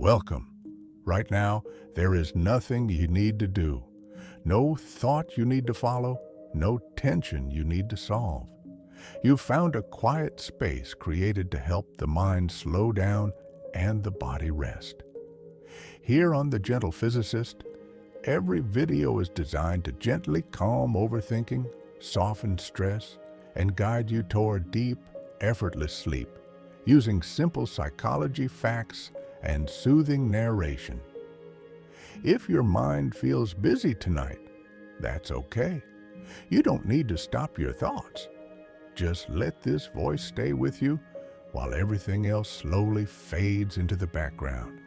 Welcome. Right now, there is nothing you need to do. No thought you need to follow, no tension you need to solve. You've found a quiet space created to help the mind slow down and the body rest. Here on The Gentle Physicist, every video is designed to gently calm overthinking, soften stress, and guide you toward deep, effortless sleep, using simple psychology facts and soothing narration. If your mind feels busy tonight, that's okay. You don't need to stop your thoughts. Just let this voice stay with you while everything else slowly fades into the background.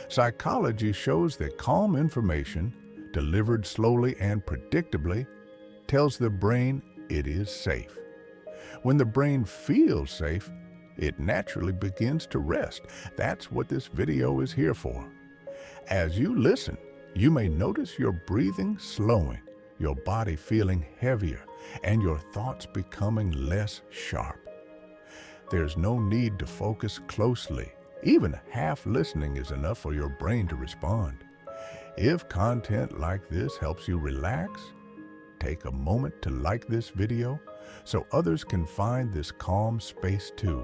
Psychology shows that calm information, delivered slowly and predictably, tells the brain it is safe. When the brain feels safe, it naturally begins to rest. That's what this video is here for. As you listen, you may notice your breathing slowing, your body feeling heavier, and your thoughts becoming less sharp. There's no need to focus closely. Even half listening is enough for your brain to respond. If content like this helps you relax, take a moment to like this video so others can find this calm space too.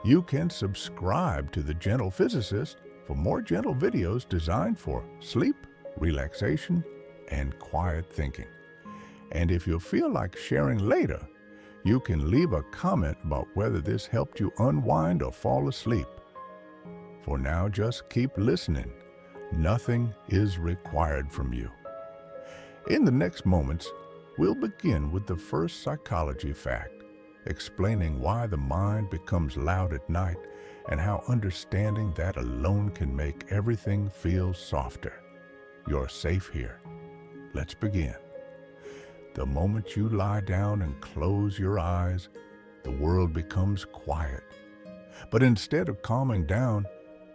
You can subscribe to The Gentle Physicist for more gentle videos designed for sleep, relaxation, and quiet thinking. And if you feel like sharing later, you can leave a comment about whether this helped you unwind or fall asleep. For now, just keep listening. Nothing is required from you. In the next moments, we'll begin with the first psychology fact, explaining why the mind becomes loud at night and how understanding that alone can make everything feel softer. You're safe here. Let's begin. The moment you lie down and close your eyes, the world becomes quiet. But instead of calming down,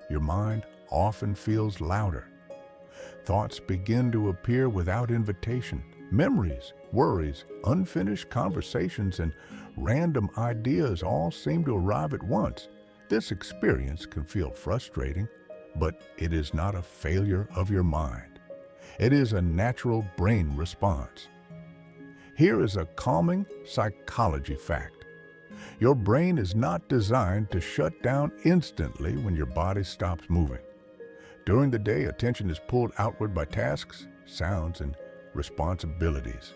your mind often feels louder. Thoughts begin to appear without invitation. Memories, worries, unfinished conversations, and random ideas all seem to arrive at once. This experience can feel frustrating, but it is not a failure of your mind. It is a natural brain response. Here is a calming psychology fact. Your brain is not designed to shut down instantly when your body stops moving. During the day, attention is pulled outward by tasks, sounds, and responsibilities.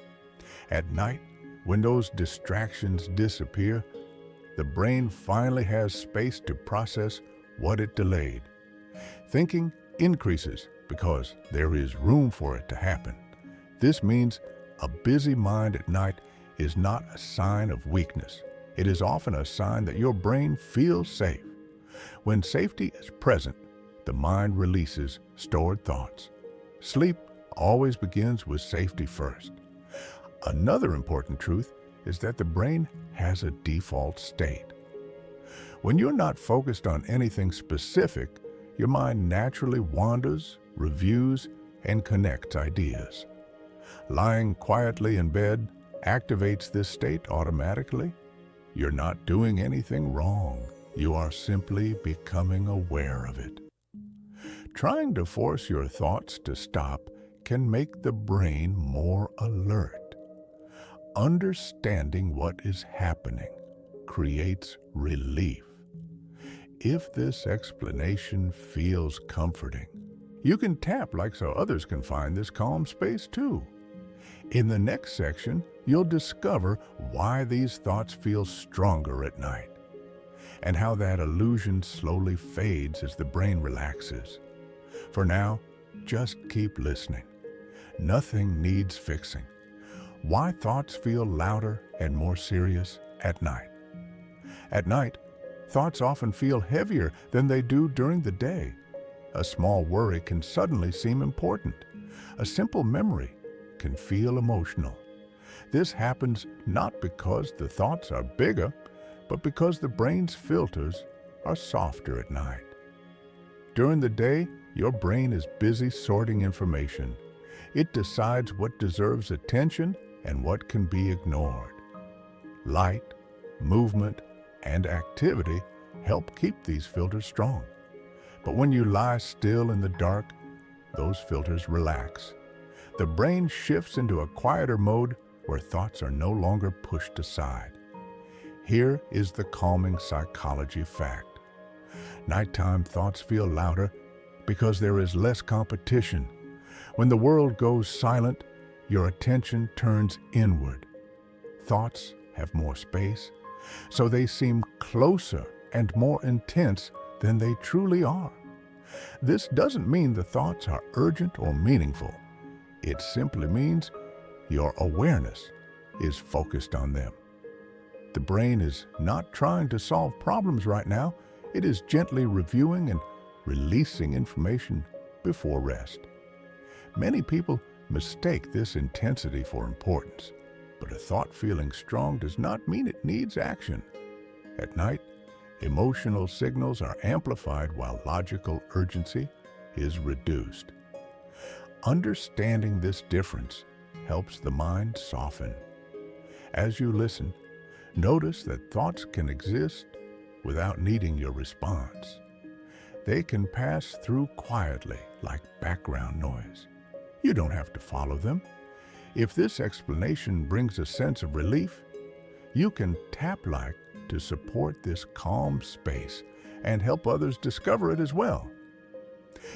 At night, when those distractions disappear, the brain finally has space to process what it delayed. Thinking increases because there is room for it to happen. This means a busy mind at night is not a sign of weakness. It is often a sign that your brain feels safe. When safety is present, the mind releases stored thoughts. Sleep always begins with safety first. Another important truth is that the brain has a default state. When you're not focused on anything specific, your mind naturally wanders, reviews, and connects ideas. Lying quietly in bed activates this state automatically. You're not doing anything wrong. You are simply becoming aware of it. Trying to force your thoughts to stop can make the brain more alert. Understanding what is happening creates relief. If this explanation feels comforting, you can tap like so others can find this calm space too. In the next section, you'll discover why these thoughts feel stronger at night and how that illusion slowly fades as the brain relaxes. For now, just keep listening. Nothing needs fixing. Why thoughts feel louder and more serious at night. At night, thoughts often feel heavier than they do during the day. A small worry can suddenly seem important. A simple memory can feel emotional. This happens not because the thoughts are bigger, but because the brain's filters are softer at night. During the day, your brain is busy sorting information. It decides what deserves attention and what can be ignored. Light, movement, and activity help keep these filters strong. But when you lie still in the dark, those filters relax. The brain shifts into a quieter mode where thoughts are no longer pushed aside. Here is the calming psychology fact. Nighttime thoughts feel louder because there is less competition. When the world goes silent, your attention turns inward. Thoughts have more space, so they seem closer and more intense than they truly are. This doesn't mean the thoughts are urgent or meaningful. It simply means your awareness is focused on them. The brain is not trying to solve problems right now. It is gently reviewing and releasing information before rest. Many people mistake this intensity for importance, but a thought feeling strong does not mean it needs action. At night, emotional signals are amplified while logical urgency is reduced. Understanding this difference helps the mind soften. As you listen, notice that thoughts can exist without needing your response. They can pass through quietly like background noise. You don't have to follow them. If this explanation brings a sense of relief, you can tap like to support this calm space and help others discover it as well.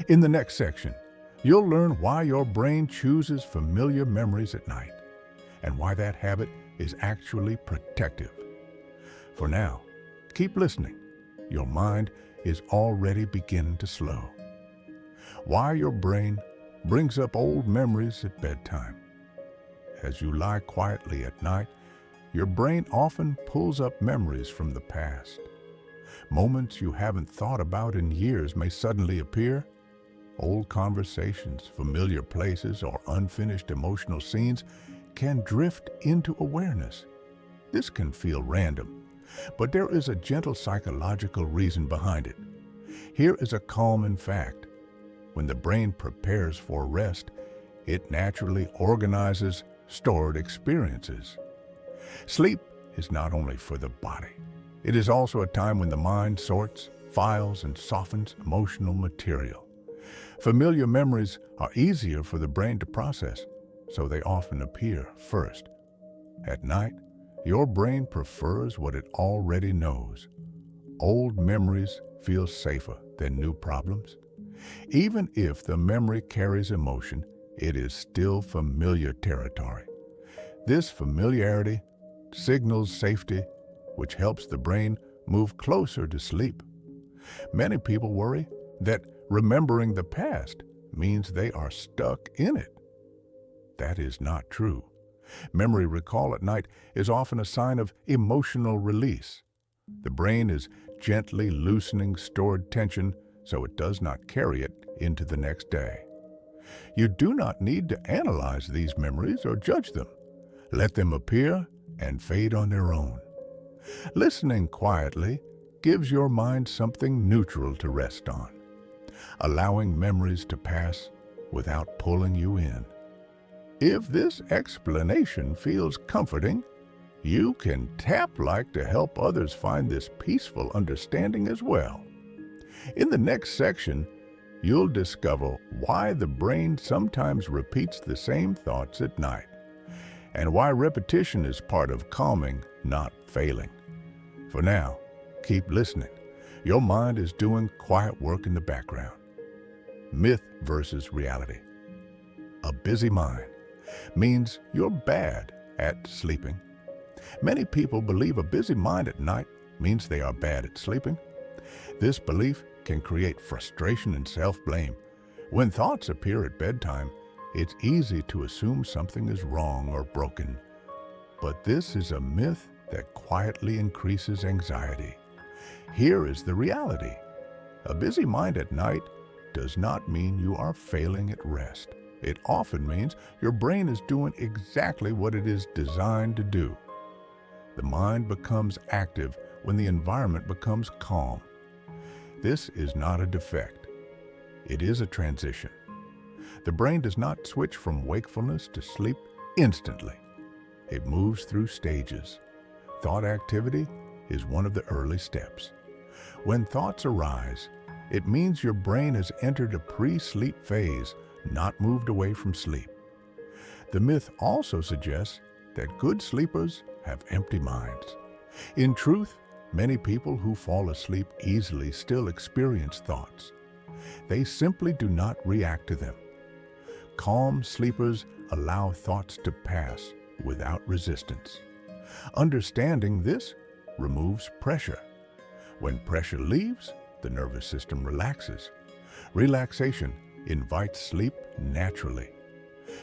In the next section, you'll learn why your brain chooses familiar memories at night and why that habit is actually protective. For now, keep listening. Your mind is already beginning to slow. Why your brain brings up old memories at bedtime. As you lie quietly at night, your brain often pulls up memories from the past. Moments you haven't thought about in years may suddenly appear. Old conversations, familiar places, or unfinished emotional scenes can drift into awareness. This can feel random, but there is a gentle psychological reason behind it. Here is a calming fact. When the brain prepares for rest, it naturally organizes stored experiences. Sleep is not only for the body. It is also a time when the mind sorts, files, and softens emotional material. Familiar memories are easier for the brain to process, so they often appear first. At night, your brain prefers what it already knows. Old memories feel safer than new problems. Even if the memory carries emotion, it is still familiar territory. This familiarity signals safety, which helps the brain move closer to sleep. Many people worry that remembering the past means they are stuck in it. That is not true. Memory recall at night is often a sign of emotional release. The brain is gently loosening stored tension so it does not carry it into the next day. You do not need to analyze these memories or judge them. Let them appear and fade on their own. Listening quietly gives your mind something neutral to rest on, allowing memories to pass without pulling you in. If this explanation feels comforting, you can tap like to help others find this peaceful understanding as well. In the next section, you'll discover why the brain sometimes repeats the same thoughts at night, and why repetition is part of calming, not failing. For now, keep listening. Your mind is doing quiet work in the background. Myth versus reality. A busy mind means you're bad at sleeping. Many people believe a busy mind at night means they are bad at sleeping. This belief can create frustration and self-blame. When thoughts appear at bedtime, it's easy to assume something is wrong or broken. But this is a myth that quietly increases anxiety. Here is the reality. A busy mind at night does not mean you are failing at rest. It often means your brain is doing exactly what it is designed to do. The mind becomes active when the environment becomes calm. This is not a defect. It is a transition. The brain does not switch from wakefulness to sleep instantly. It moves through stages. Thought activity is one of the early steps. When thoughts arise, It means your brain has entered a pre-sleep phase, not moved away from sleep. The myth also suggests that good sleepers have empty minds. In truth, many people who fall asleep easily still experience thoughts. They simply do not react to them. Calm sleepers allow thoughts to pass without resistance. Understanding this removes pressure. When pressure leaves, the nervous system relaxes. Relaxation invites sleep naturally.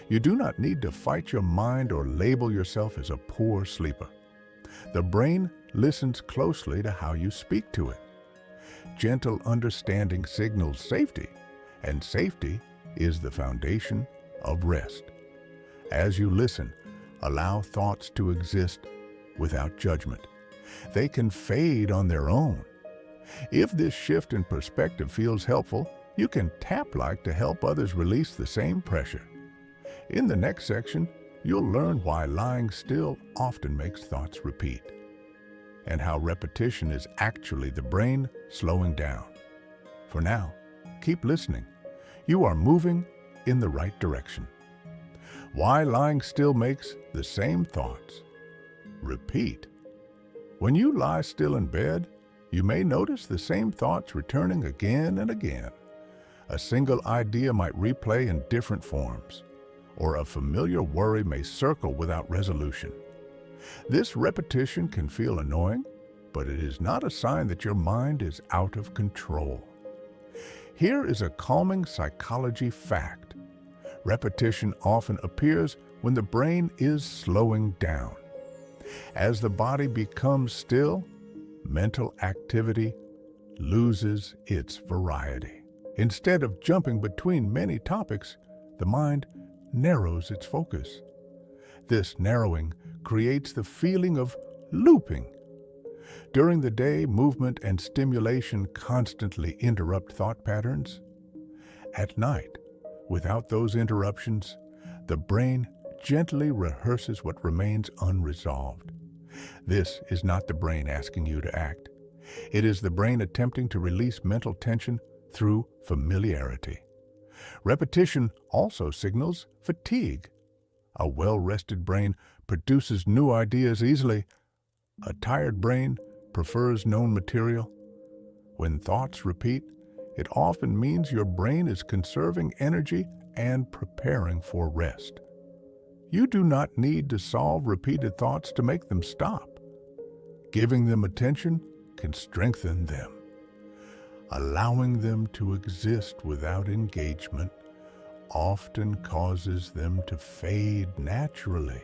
You do not need to fight your mind or label yourself as a poor sleeper. The brain listens closely to how you speak to it. Gentle understanding signals safety, and safety is the foundation of rest. As you listen, allow thoughts to exist without judgment. They can fade on their own. If this shift in perspective feels helpful, you can tap like to help others release the same pressure. In the next section, you'll learn why lying still often makes thoughts repeat, and how repetition is actually the brain slowing down. For now, keep listening. You are moving in the right direction. Why lying still makes the same thoughts repeat. When you lie still in bed, you may notice the same thoughts returning again and again. A single idea might replay in different forms, or a familiar worry may circle without resolution. This repetition can feel annoying, but it is not a sign that your mind is out of control. Here is a calming psychology fact. Repetition often appears when the brain is slowing down. As the body becomes still, mental activity loses its variety. Instead of jumping between many topics, the mind narrows its focus. This narrowing creates the feeling of looping. During the day, movement and stimulation constantly interrupt thought patterns. At night, without those interruptions, the brain gently rehearses what remains unresolved. This is not the brain asking you to act. It is the brain attempting to release mental tension through familiarity. Repetition also signals fatigue. A well-rested brain produces new ideas easily. A tired brain prefers known material. When thoughts repeat, it often means your brain is conserving energy and preparing for rest. You do not need to solve repeated thoughts to make them stop. Giving them attention can strengthen them. Allowing them to exist without engagement often causes them to fade naturally.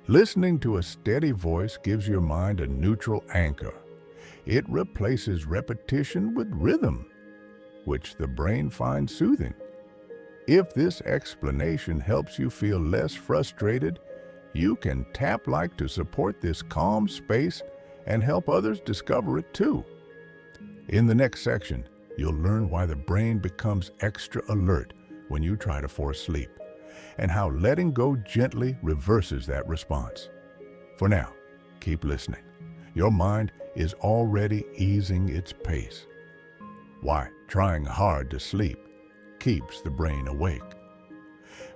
Listening to a steady voice gives your mind a neutral anchor. It replaces repetition with rhythm, which the brain finds soothing. If this explanation helps you feel less frustrated, you can tap like to support this calm space and help others discover it too. In the next section, you'll learn why the brain becomes extra alert when you try to force sleep, and how letting go gently reverses that response. For now, keep listening. Your mind is already easing its pace. Why trying hard to sleep keeps the brain awake.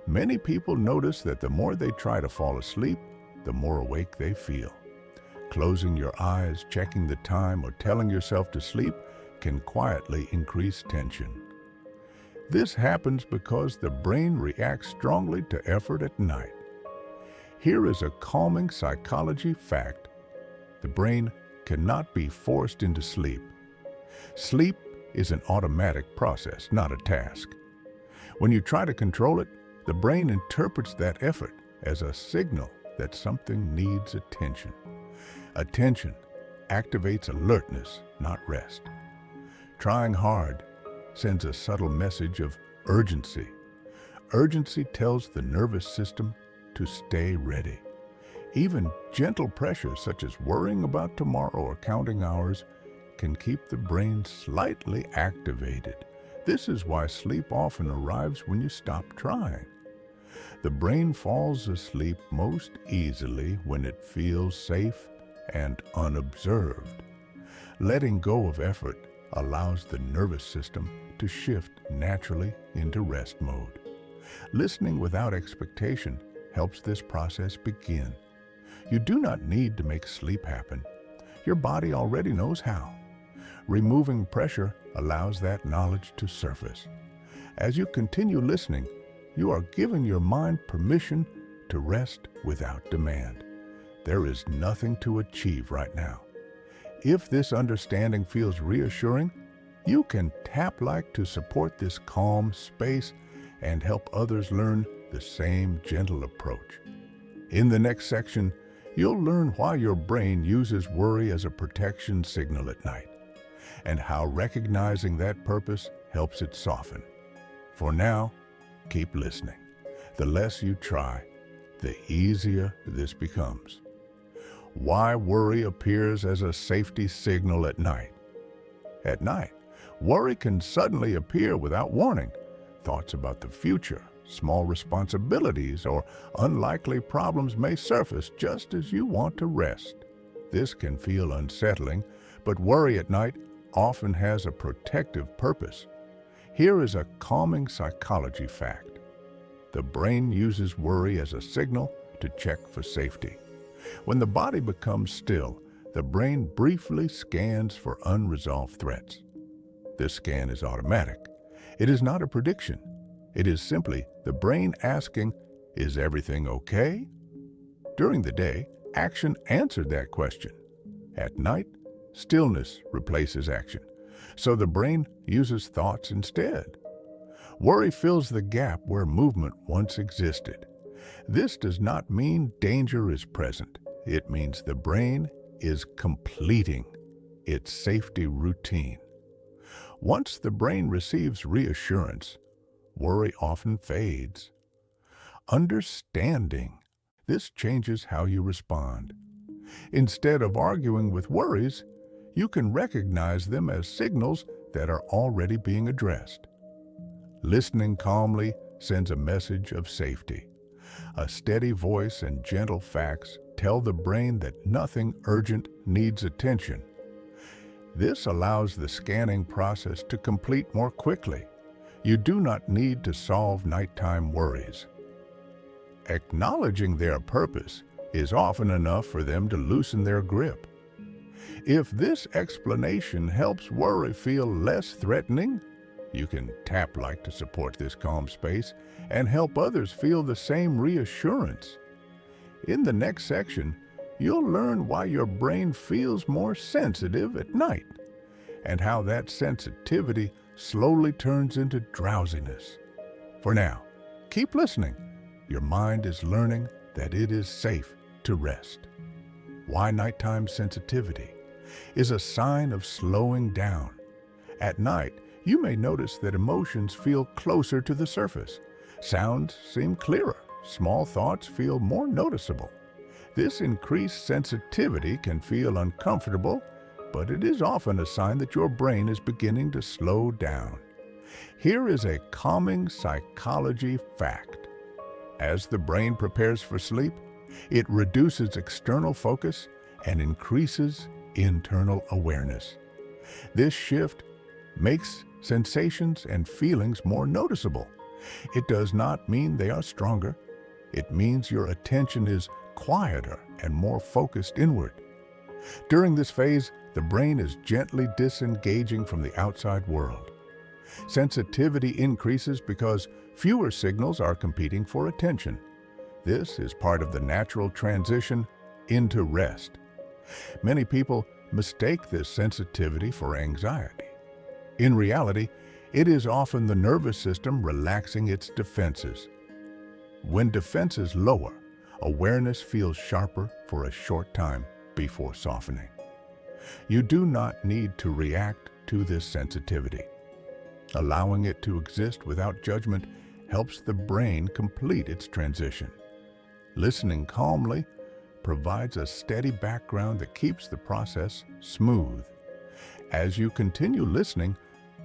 Many people notice that the more they try to fall asleep, the more awake they feel. Closing your eyes, checking the time, or telling yourself to sleep can quietly increase tension. This happens because the brain reacts strongly to effort at night. Here is a calming psychology fact. The brain cannot be forced into sleep. Sleep is an automatic process, not a task. When you try to control it, the brain interprets that effort as a signal that something needs attention. Attention activates alertness, not rest. Trying hard sends a subtle message of urgency. Urgency tells the nervous system to stay ready. Even gentle pressures such as worrying about tomorrow or counting hours can keep the brain slightly activated. This is why sleep often arrives when you stop trying. The brain falls asleep most easily when it feels safe and unobserved. Letting go of effort allows the nervous system to shift naturally into rest mode. Listening without expectation helps this process begin. You do not need to make sleep happen. Your body already knows how. Removing pressure allows that knowledge to surface. As you continue listening, you are giving your mind permission to rest without demand. There is nothing to achieve right now. If this understanding feels reassuring, you can tap like to support this calm space and help others learn the same gentle approach. In the next section, you'll learn why your brain uses worry as a protection signal at night, and how recognizing that purpose helps it soften. For now, keep listening. The less you try, the easier this becomes. Why worry appears as a safety signal at night. At night, worry can suddenly appear without warning. Thoughts about the future, small responsibilities, or unlikely problems may surface just as you want to rest. This can feel unsettling, but worry at night often has a protective purpose. Here is a calming psychology fact. The brain uses worry as a signal to check for safety. When the body becomes still, the brain briefly scans for unresolved threats. This scan is automatic. It is not a prediction. It is simply the brain asking, "Is everything okay?" During the day, action answered that question. At night, stillness replaces action, so the brain uses thoughts instead. Worry fills the gap where movement once existed. This does not mean danger is present. It means the brain is completing its safety routine. Once the brain receives reassurance, worry often fades. Understanding this changes how you respond. Instead of arguing with worries, you can recognize them as signals that are already being addressed. Listening calmly sends a message of safety. A steady voice and gentle facts tell the brain that nothing urgent needs attention. This allows the scanning process to complete more quickly. You do not need to solve nighttime worries. Acknowledging their purpose is often enough for them to loosen their grip. If this explanation helps worry feel less threatening, you can tap like to support this calm space and help others feel the same reassurance. In the next section, you'll learn why your brain feels more sensitive at night and how that sensitivity slowly turns into drowsiness. For now, keep listening. Your mind is learning that it is safe to rest. Why nighttime sensitivity is a sign of slowing down. At night, you may notice that emotions feel closer to the surface. Sounds seem clearer. Small thoughts feel more noticeable. This increased sensitivity can feel uncomfortable, but it is often a sign that your brain is beginning to slow down. Here is a calming psychology fact. As the brain prepares for sleep, it reduces external focus and increases internal awareness. This shift makes sensations and feelings more noticeable. It does not mean they are stronger. It means your attention is quieter and more focused inward. During this phase, the brain is gently disengaging from the outside world. Sensitivity increases because fewer signals are competing for attention. This is part of the natural transition into rest. Many people mistake this sensitivity for anxiety. In reality, it is often the nervous system relaxing its defenses. When defenses lower, awareness feels sharper for a short time before softening. You do not need to react to this sensitivity. Allowing it to exist without judgment helps the brain complete its transition. Listening calmly provides a steady background that keeps the process smooth. As you continue listening,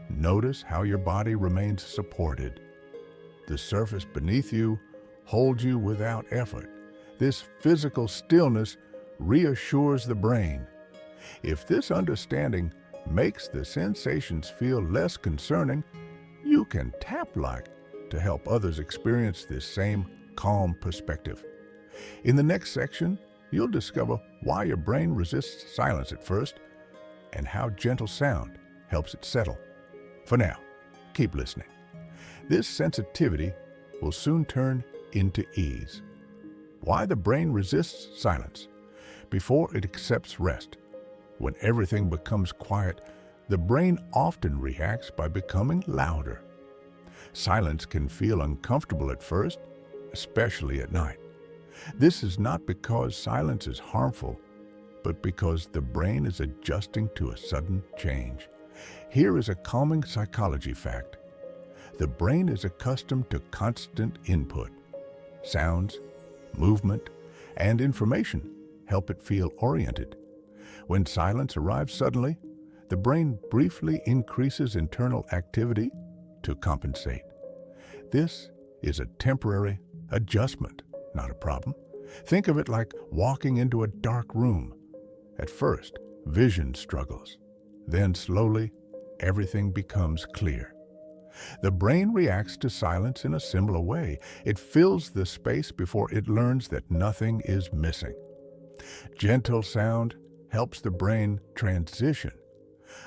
notice how your body remains supported. The surface beneath you holds you without effort. This physical stillness reassures the brain. If this understanding makes the sensations feel less concerning, you can tap like to help others experience this same calm perspective. In the next section, you'll discover why your brain resists silence at first and how gentle sound helps it settle. For now, keep listening. This sensitivity will soon turn into ease. Why the brain resists silence before it accepts rest. When everything becomes quiet, the brain often reacts by becoming louder. Silence can feel uncomfortable at first, especially at night. This is not because silence is harmful, but because the brain is adjusting to a sudden change. Here is a calming psychology fact. The brain is accustomed to constant input. Sounds, movement, and information help it feel oriented. When silence arrives suddenly, the brain briefly increases internal activity to compensate. This is a temporary adjustment, not a problem. Think of it like walking into a dark room. At first, vision struggles. Then slowly, everything becomes clear. The brain reacts to silence in a similar way. It fills the space before it learns that nothing is missing. Gentle sound helps the brain transition.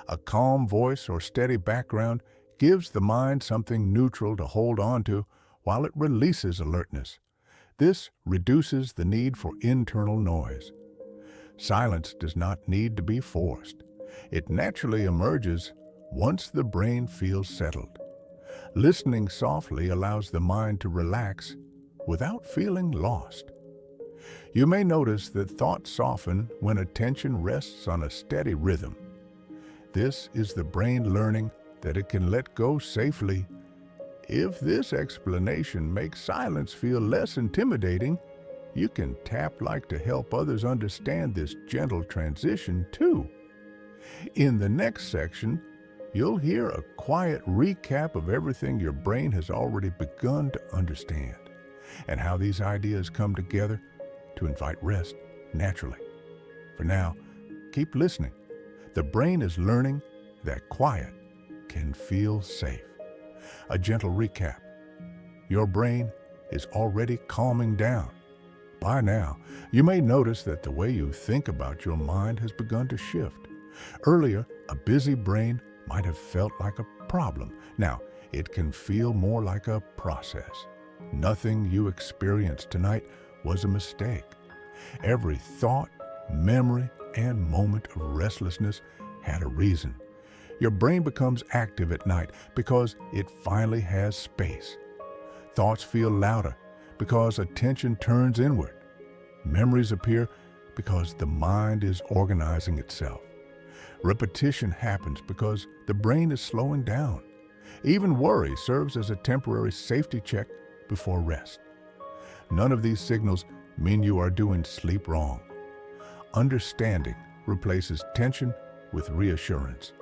A calm voice or steady background gives the mind something neutral to hold on to while it releases alertness. This reduces the need for internal noise. Silence does not need to be forced. It naturally emerges once the brain feels settled. Listening softly allows the mind to relax without feeling lost. You may notice that thoughts soften when attention rests on a steady rhythm. This is the brain learning that it can let go safely. If this explanation makes silence feel less intimidating, you can tap like to help others understand this gentle transition too. In the next section, you'll hear a quiet recap of everything your brain has already begun to understand and how these ideas come together to invite rest naturally. For now, keep listening. The brain is learning that quiet can feel safe. A gentle recap. Your brain is already calming down. By now, you may notice that the way you think about your mind has begun to shift. Earlier, a busy brain might have felt like a problem. Now, it can feel more like a process. Nothing you experienced tonight was a mistake. Every thought, memory, and moment of restlessness had a reason. Your brain becomes active at night because it finally has space. Thoughts feel louder because attention turns inward. Memories appear because the mind is organizing itself. Repetition happens because the brain is slowing down. Even worry serves as a temporary safety check before rest. None of these signals mean you are doing sleep wrong. Understanding replaces tension with reassurance.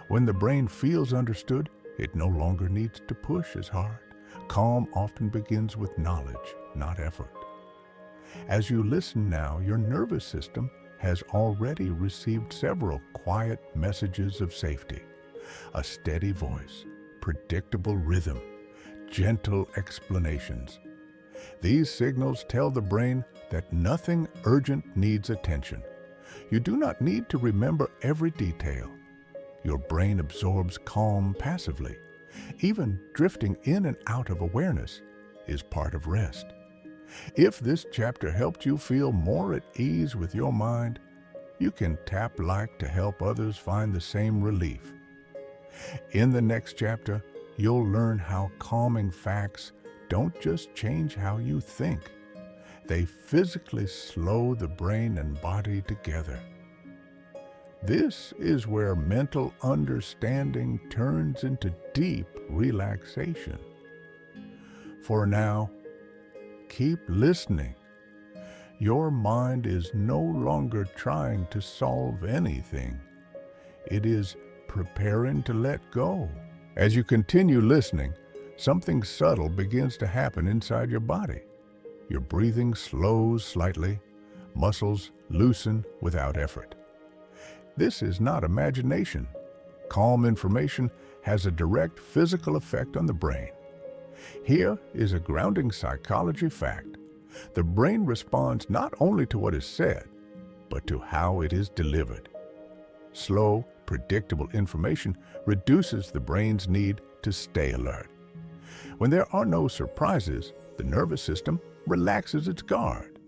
When the brain feels understood, it no longer needs to push as hard. Calm often begins with knowledge, not effort. As you listen now, your nervous system has already received several quiet messages of safety. A steady voice, predictable rhythm, gentle explanations. These signals tell the brain that nothing urgent needs attention. You do not need to remember every detail. Your brain absorbs calm passively. Even drifting in and out of awareness is part of rest. If this chapter helped you feel more at ease with your mind, you can tap like to help others find the same relief. In the next chapter, you'll learn how calming facts don't just change how you think. They physically slow the brain and body together. This is where mental understanding turns into deep relaxation. For now, keep listening. Your mind is no longer trying to solve anything. It is preparing to let go. As you continue listening, something subtle begins to happen inside your body. Your breathing slows slightly, muscles loosen without effort. This is not imagination. Calm information has a direct physical effect on the brain. Here is a grounding psychology fact. The brain responds not only to what is said, but to how it is delivered. Slow, predictable information reduces the brain's need to stay alert. When there are no surprises, the nervous system relaxes its guard.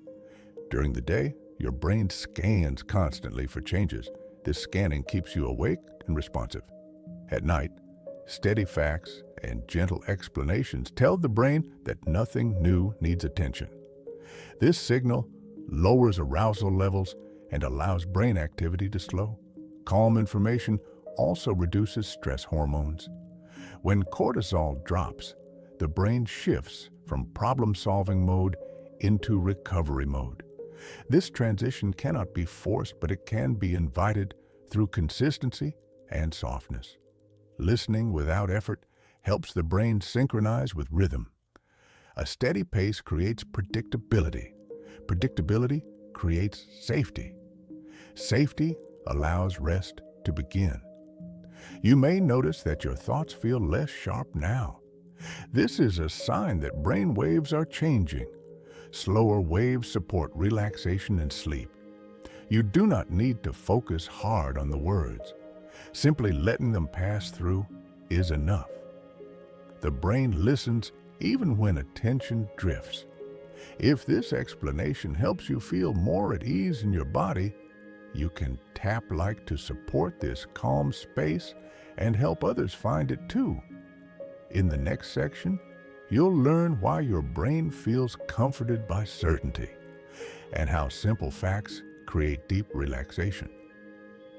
During the day, your brain scans constantly for changes. This scanning keeps you awake and responsive. At night, steady facts and gentle explanations tell the brain that nothing new needs attention. This signal lowers arousal levels and allows brain activity to slow. Calm information also reduces stress hormones. When cortisol drops, the brain shifts from problem-solving mode into recovery mode. This transition cannot be forced, but it can be invited through consistency and softness. Listening without effort helps the brain synchronize with rhythm. A steady pace creates predictability. Predictability creates safety. Safety allows rest to begin. You may notice that your thoughts feel less sharp now. This is a sign that brain waves are changing. Slower waves support relaxation and sleep. You do not need to focus hard on the words. Simply letting them pass through is enough. The brain listens even when attention drifts. If this explanation helps you feel more at ease in your body, you can tap like to support this calm space and help others find it too. In the next section, you'll learn why your brain feels comforted by certainty and how simple facts create deep relaxation.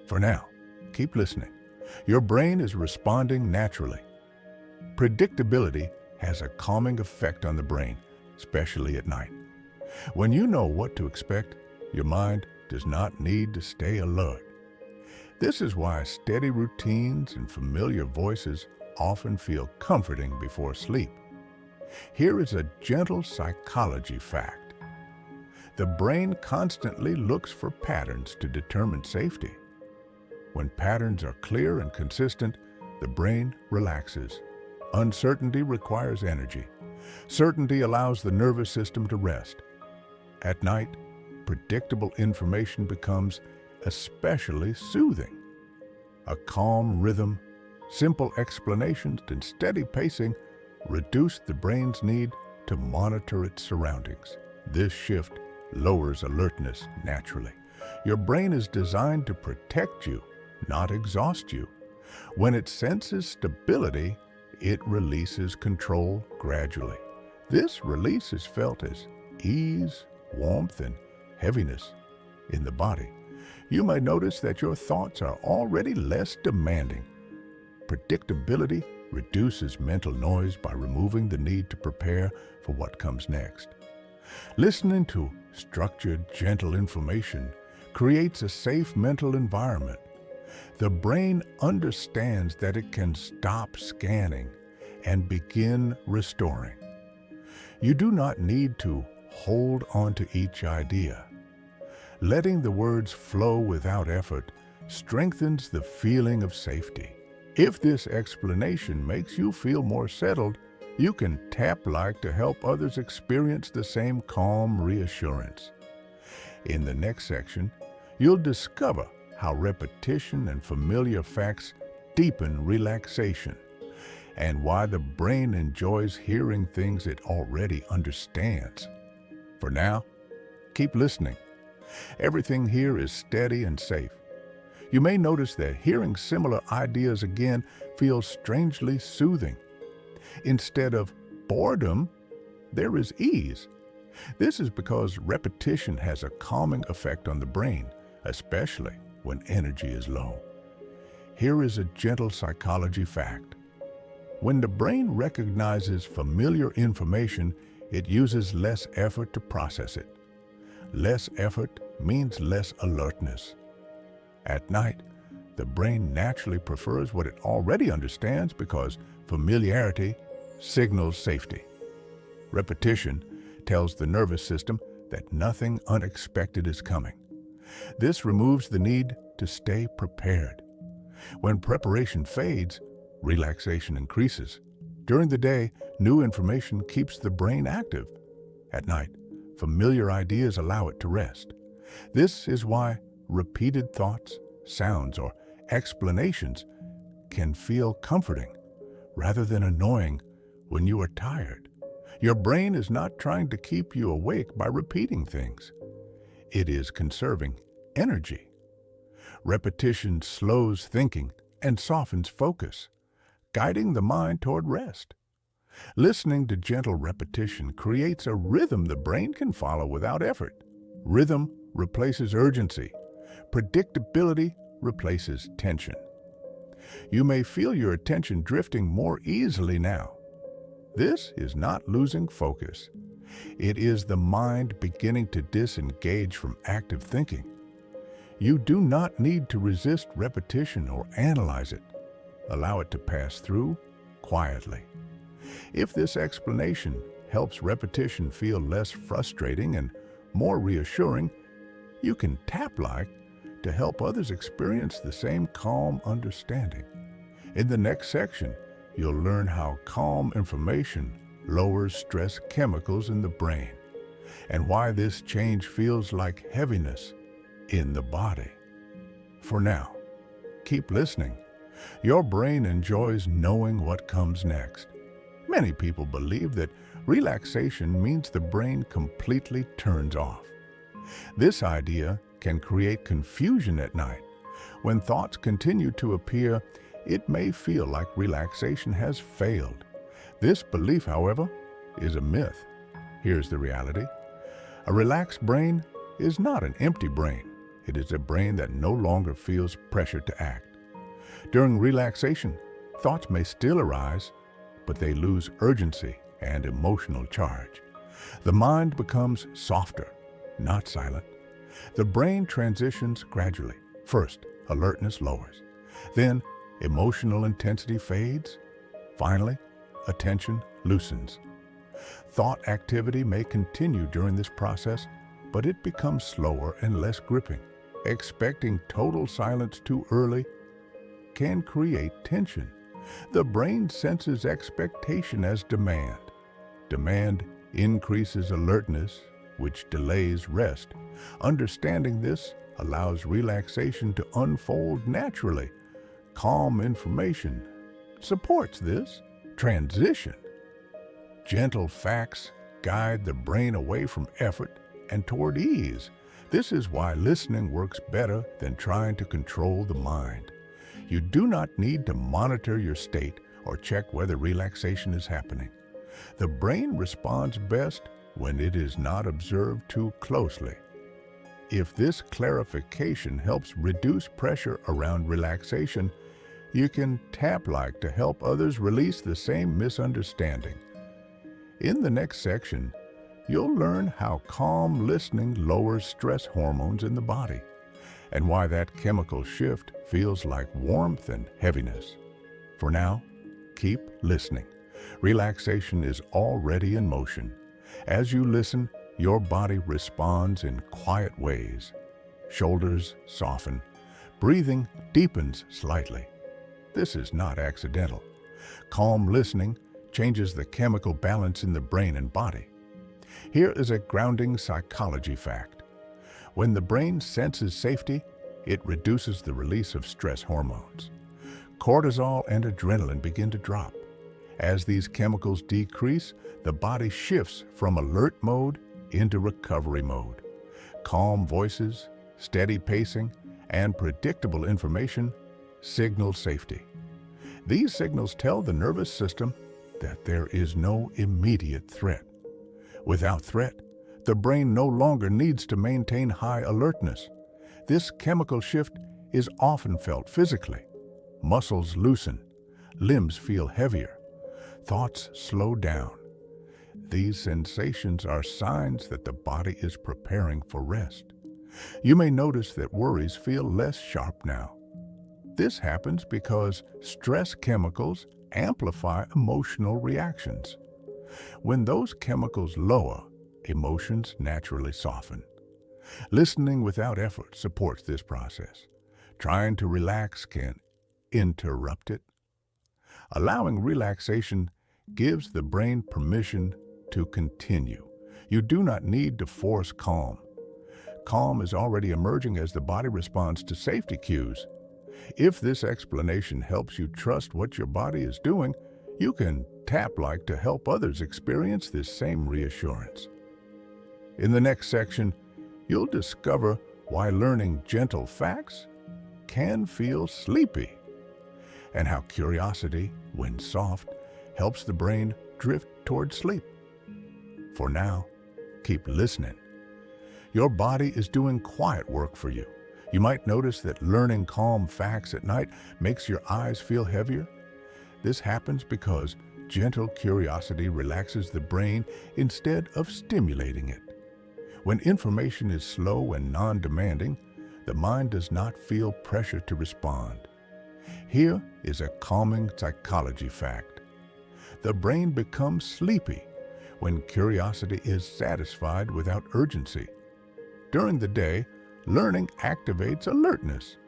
For now, keep listening. Your brain is responding naturally. Predictability has a calming effect on the brain, especially at night. When you know what to expect, your mind does not need to stay alert. This is why steady routines and familiar voices often feel comforting before sleep. Here is a gentle psychology fact. The brain constantly looks for patterns to determine safety. When patterns are clear and consistent, the brain relaxes. Uncertainty requires energy. Certainty allows the nervous system to rest. At night, predictable information becomes especially soothing. A calm rhythm, simple explanations, and steady pacing reduce the brain's need to monitor its surroundings. This shift lowers alertness naturally. Your brain is designed to protect you, not exhaust you. When it senses stability, it releases control gradually. This release is felt as ease, warmth, and heaviness in the body. You may notice that your thoughts are already less demanding. Predictability reduces mental noise by removing the need to prepare for what comes next. Listening to structured, gentle information creates a safe mental environment. The brain understands that it can stop scanning and begin restoring. You do not need to hold on to each idea. Letting the words flow without effort strengthens the feeling of safety. If this explanation makes you feel more settled, you can tap like to help others experience the same calm reassurance. In the next section, you'll discover how repetition and familiar facts deepen relaxation, and why the brain enjoys hearing things it already understands. For now, keep listening. Everything here is steady and safe. You may notice that hearing similar ideas again feels strangely soothing. Instead of boredom, there is ease. This is because repetition has a calming effect on the brain, especially when energy is low. Here is a gentle psychology fact. When the brain recognizes familiar information, it uses less effort to process it. Less effort means less alertness. At night, the brain naturally prefers what it already understands because familiarity signals safety. Repetition tells the nervous system that nothing unexpected is coming. This removes the need to stay prepared. When preparation fades, relaxation increases. During the day, new information keeps the brain active. At night, familiar ideas allow it to rest. This is why repeated thoughts, sounds, or explanations can feel comforting rather than annoying when you are tired. Your brain is not trying to keep you awake by repeating things. It is conserving energy. Repetition slows thinking and softens focus, guiding the mind toward rest. Listening to gentle repetition creates a rhythm the brain can follow without effort. Rhythm replaces urgency. Predictability replaces tension. You may feel your attention drifting more easily now. This is not losing focus. It is the mind beginning to disengage from active thinking. You do not need to resist repetition or analyze it. Allow it to pass through quietly. If this explanation helps repetition feel less frustrating and more reassuring, you can tap like to help others experience the same calm understanding. In the next section, you'll learn how calm information lowers stress chemicals in the brain and why this change feels like heaviness in the body. For now, keep listening. Your brain enjoys knowing what comes next. Many people believe that relaxation means the brain completely turns off. This idea can create confusion at night. When thoughts continue to appear, it may feel like relaxation has failed. This belief, however, is a myth. Here's the reality. A relaxed brain is not an empty brain. It is a brain that no longer feels pressure to act. During relaxation, thoughts may still arise, but they lose urgency and emotional charge. The mind becomes softer, not silent. The brain transitions gradually. First, alertness lowers. Then, emotional intensity fades. Finally, attention loosens. Thought activity may continue during this process, but it becomes slower and less gripping. Expecting total silence too early can create tension. The brain senses expectation as demand. Demand increases alertness, which delays rest. Understanding this allows relaxation to unfold naturally. Calm information supports this transition. Gentle facts guide the brain away from effort and toward ease. This is why listening works better than trying to control the mind. You do not need to monitor your state or check whether relaxation is happening. The brain responds best when it is not observed too closely. If this clarification helps reduce pressure around relaxation, you can tap like to help others release the same misunderstanding. In the next section, you'll learn how calm listening lowers stress hormones in the body and why that chemical shift feels like warmth and heaviness. For now, keep listening. Relaxation is already in motion. As you listen, your body responds in quiet ways. Shoulders soften. Breathing deepens slightly. This is not accidental. Calm listening changes the chemical balance in the brain and body. Here is a grounding psychology fact. When the brain senses safety, it reduces the release of stress hormones. Cortisol and adrenaline begin to drop. As these chemicals decrease, the body shifts from alert mode into recovery mode. Calm voices, steady pacing, and predictable information signal safety. These signals tell the nervous system that there is no immediate threat. Without threat, the brain no longer needs to maintain high alertness. This chemical shift is often felt physically. Muscles loosen, limbs feel heavier, thoughts slow down. These sensations are signs that the body is preparing for rest. You may notice that worries feel less sharp now. This happens because stress chemicals amplify emotional reactions. When those chemicals lower, emotions naturally soften. Listening without effort supports this process. Trying to relax can interrupt it. Allowing relaxation gives the brain permission to continue. You do not need to force calm. Calm is already emerging as the body responds to safety cues. If this explanation helps you trust what your body is doing, you can tap like to help others experience this same reassurance. In the next section, you'll discover why learning gentle facts can feel sleepy, and how curiosity, when soft, helps the brain drift toward sleep. For now, keep listening. Your body is doing quiet work for you. You might notice that learning calm facts at night makes your eyes feel heavier. This happens because gentle curiosity relaxes the brain instead of stimulating it. When information is slow and non-demanding, the mind does not feel pressure to respond. Here is a calming psychology fact. The brain becomes sleepy when curiosity is satisfied without urgency. During the day, learning activates alertness.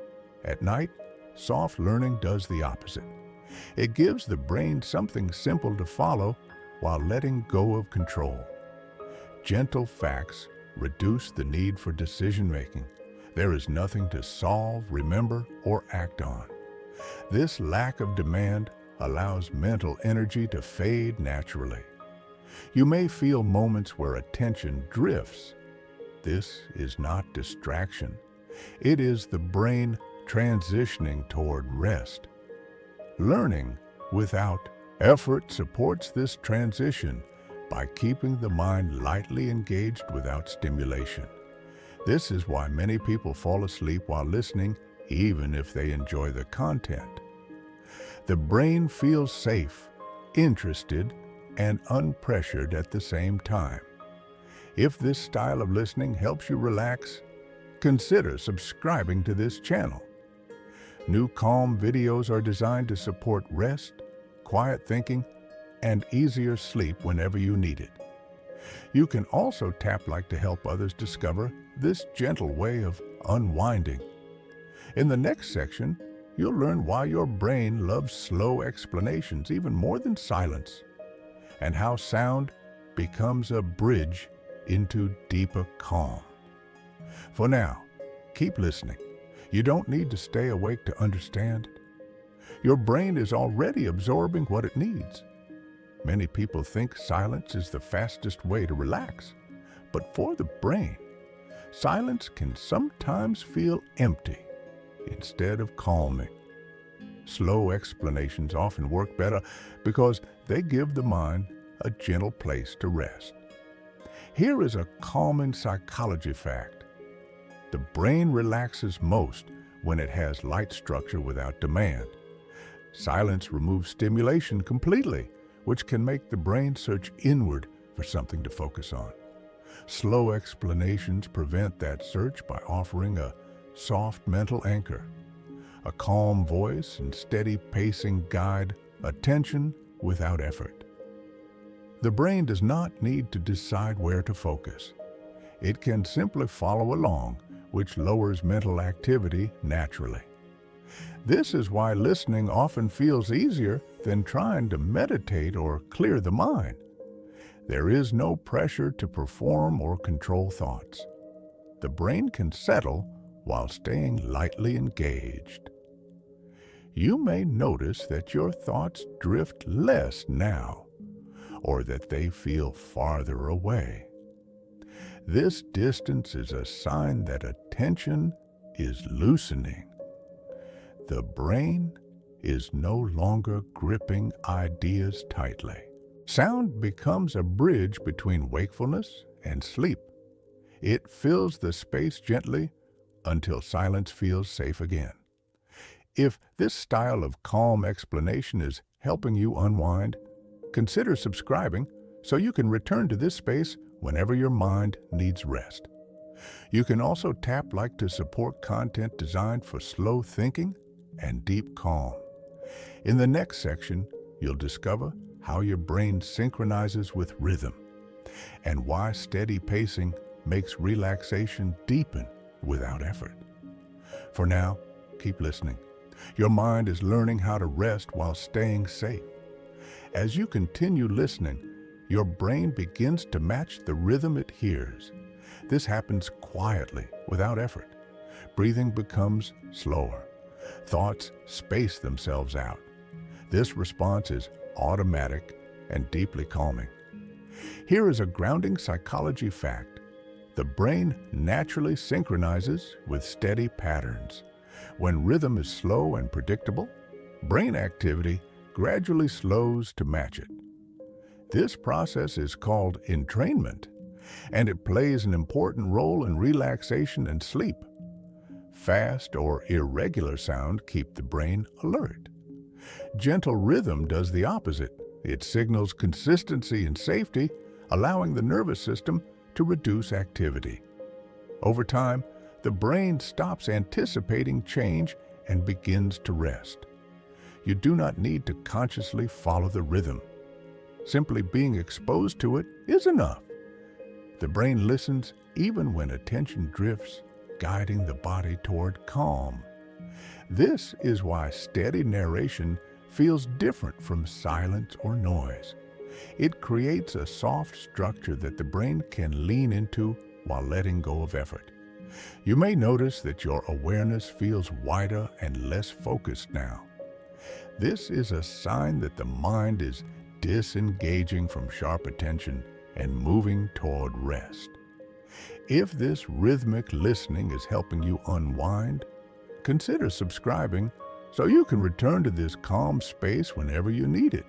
At night, soft learning does the opposite. It gives the brain something simple to follow while letting go of control. Gentle facts reduce the need for decision-making. There is nothing to solve, remember, or act on. This lack of demand allows mental energy to fade naturally. You may feel moments where attention drifts. This is not distraction. It is the brain transitioning toward rest. Learning without effort supports this transition by keeping the mind lightly engaged without stimulation. This is why many people fall asleep while listening, even if they enjoy the content. The brain feels safe, interested, and unpressured at the same time. If this style of listening helps you relax, consider subscribing to this channel. New calm videos are designed to support rest, quiet thinking, and easier sleep whenever you need it. You can also tap like to help others discover this gentle way of unwinding. In the next section, you'll learn why your brain loves slow explanations even more than silence, and how sound becomes a bridge into deeper calm. For now, keep listening. You don't need to stay awake to understand it. Your brain is already absorbing what it needs. Many people think silence is the fastest way to relax, but for the brain, silence can sometimes feel empty instead of calming. Slow explanations often work better because they give the mind a gentle place to rest. Here is a calming psychology fact. The brain relaxes most when it has light structure without demand. Silence removes stimulation completely, which can make the brain search inward for something to focus on. Slow explanations prevent that search by offering a soft mental anchor. A calm voice and steady pacing guide attention without effort. The brain does not need to decide where to focus. It can simply follow along, which lowers mental activity naturally. This is why listening often feels easier than trying to meditate or clear the mind. There is no pressure to perform or control thoughts. The brain can settle while staying lightly engaged. You may notice that your thoughts drift less now, or that they feel farther away. This distance is a sign that attention is loosening. The brain is no longer gripping ideas tightly. Sound becomes a bridge between wakefulness and sleep. It fills the space gently until silence feels safe again. If this style of calm explanation is helping you unwind, consider subscribing so you can return to this space whenever your mind needs rest. You can also tap like to support content designed for slow thinking and deep calm. In the next section, you'll discover how your brain synchronizes with rhythm and why steady pacing makes relaxation deepen without effort. For now, keep listening. Your mind is learning how to rest while staying safe. As you continue listening, your brain begins to match the rhythm it hears. This happens quietly, without effort. Breathing becomes slower. Thoughts space themselves out. This response is automatic and deeply calming. Here is a grounding psychology fact. The brain naturally synchronizes with steady patterns. When rhythm is slow and predictable, brain activity gradually slows to match it. This process is called entrainment, and it plays an important role in relaxation and sleep. Fast or irregular sound keep the brain alert. Gentle rhythm does the opposite. It signals consistency and safety, allowing the nervous system to reduce activity. Over time, the brain stops anticipating change and begins to rest. You do not need to consciously follow the rhythm. Simply being exposed to it is enough. The brain listens even when attention drifts, guiding the body toward calm. This is why steady narration feels different from silence or noise. It creates a soft structure that the brain can lean into while letting go of effort. You may notice that your awareness feels wider and less focused now. This is a sign that the mind is disengaging from sharp attention and moving toward rest. If this rhythmic listening is helping you unwind, consider subscribing so you can return to this calm space whenever you need it.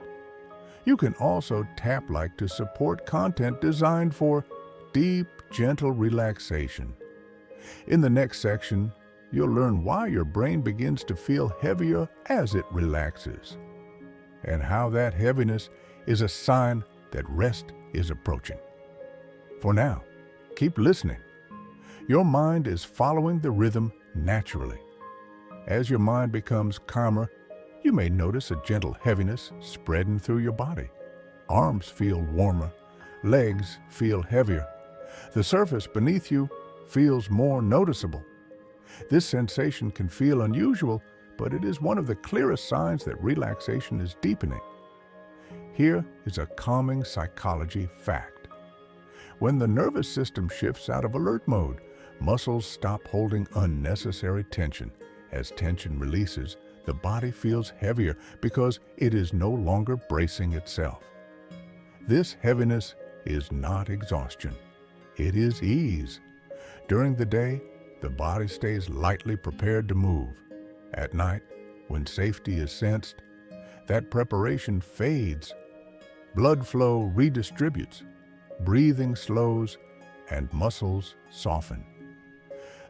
You can also tap like to support content designed for deep, gentle relaxation. In the next section, you'll learn why your brain begins to feel heavier as it relaxes, and how that heaviness is a sign that rest is approaching. For now, keep listening. Your mind is following the rhythm naturally. As your mind becomes calmer, you may notice a gentle heaviness spreading through your body. Arms feel warmer, legs feel heavier. The surface beneath you feels more noticeable. This sensation can feel unusual, but it is one of the clearest signs that relaxation is deepening. Here is a calming psychology fact. When the nervous system shifts out of alert mode, muscles stop holding unnecessary tension. As tension releases, the body feels heavier because it is no longer bracing itself. This heaviness is not exhaustion. It is ease. During the day, the body stays lightly prepared to move. At night, when safety is sensed, that preparation fades. Blood flow redistributes, breathing slows, and muscles soften.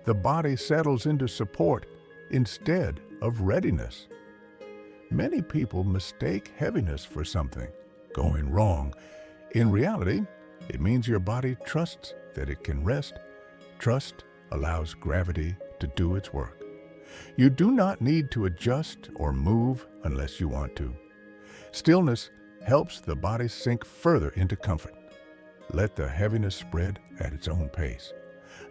The body settles into support instead of readiness. Many people mistake heaviness for something going wrong. In reality, it means your body trusts that it can rest. Trust allows gravity to do its work. You do not need to adjust or move unless you want to. Stillness helps the body sink further into comfort. Let the heaviness spread at its own pace.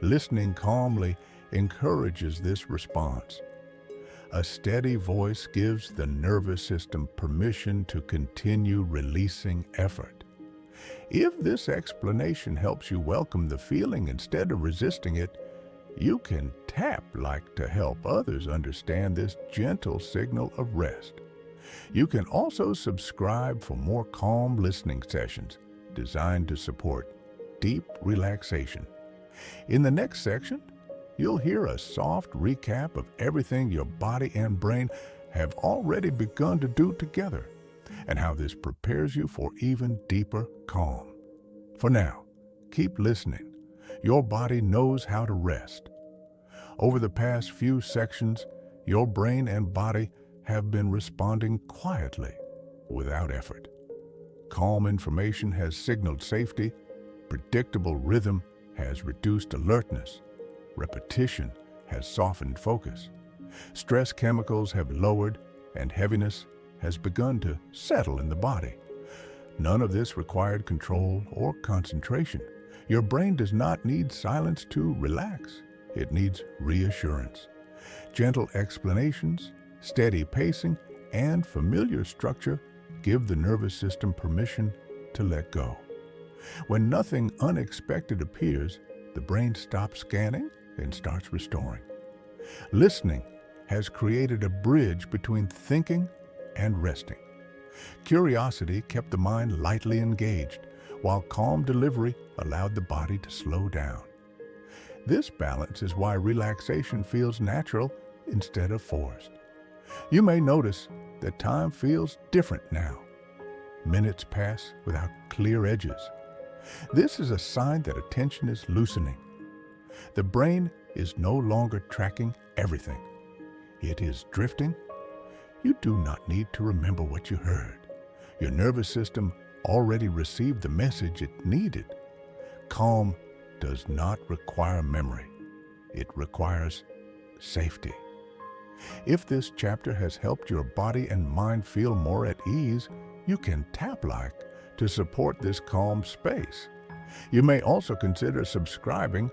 Listening calmly encourages this response. A steady voice gives the nervous system permission to continue releasing effort. If this explanation helps you welcome the feeling instead of resisting it, you can tap like to help others understand this gentle signal of rest. You can also subscribe for more calm listening sessions designed to support deep relaxation. In the next section, you'll hear a soft recap of everything your body and brain have already begun to do together, and how this prepares you for even deeper calm. For now, keep listening. Your body knows how to rest. Over the past few sections, your brain and body have been responding quietly, without effort. Calm information has signaled safety, predictable rhythm has reduced alertness, repetition has softened focus, stress chemicals have lowered, and heaviness has begun to settle in the body. None of this required control or concentration. Your brain does not need silence to relax. It needs reassurance. Gentle explanations, steady pacing, and familiar structure give the nervous system permission to let go. When nothing unexpected appears, the brain stops scanning and starts restoring. Listening has created a bridge between thinking and resting. Curiosity kept the mind lightly engaged, while calm delivery allowed the body to slow down. This balance is why relaxation feels natural instead of forced. You may notice that time feels different now. Minutes pass without clear edges. This is a sign that attention is loosening. The brain is no longer tracking everything. It is drifting. You do not need to remember what you heard. Your nervous system already received the message it needed. Calm does not require memory. It requires safety. If this chapter has helped your body and mind feel more at ease, you can tap like to support this calm space. You may also consider subscribing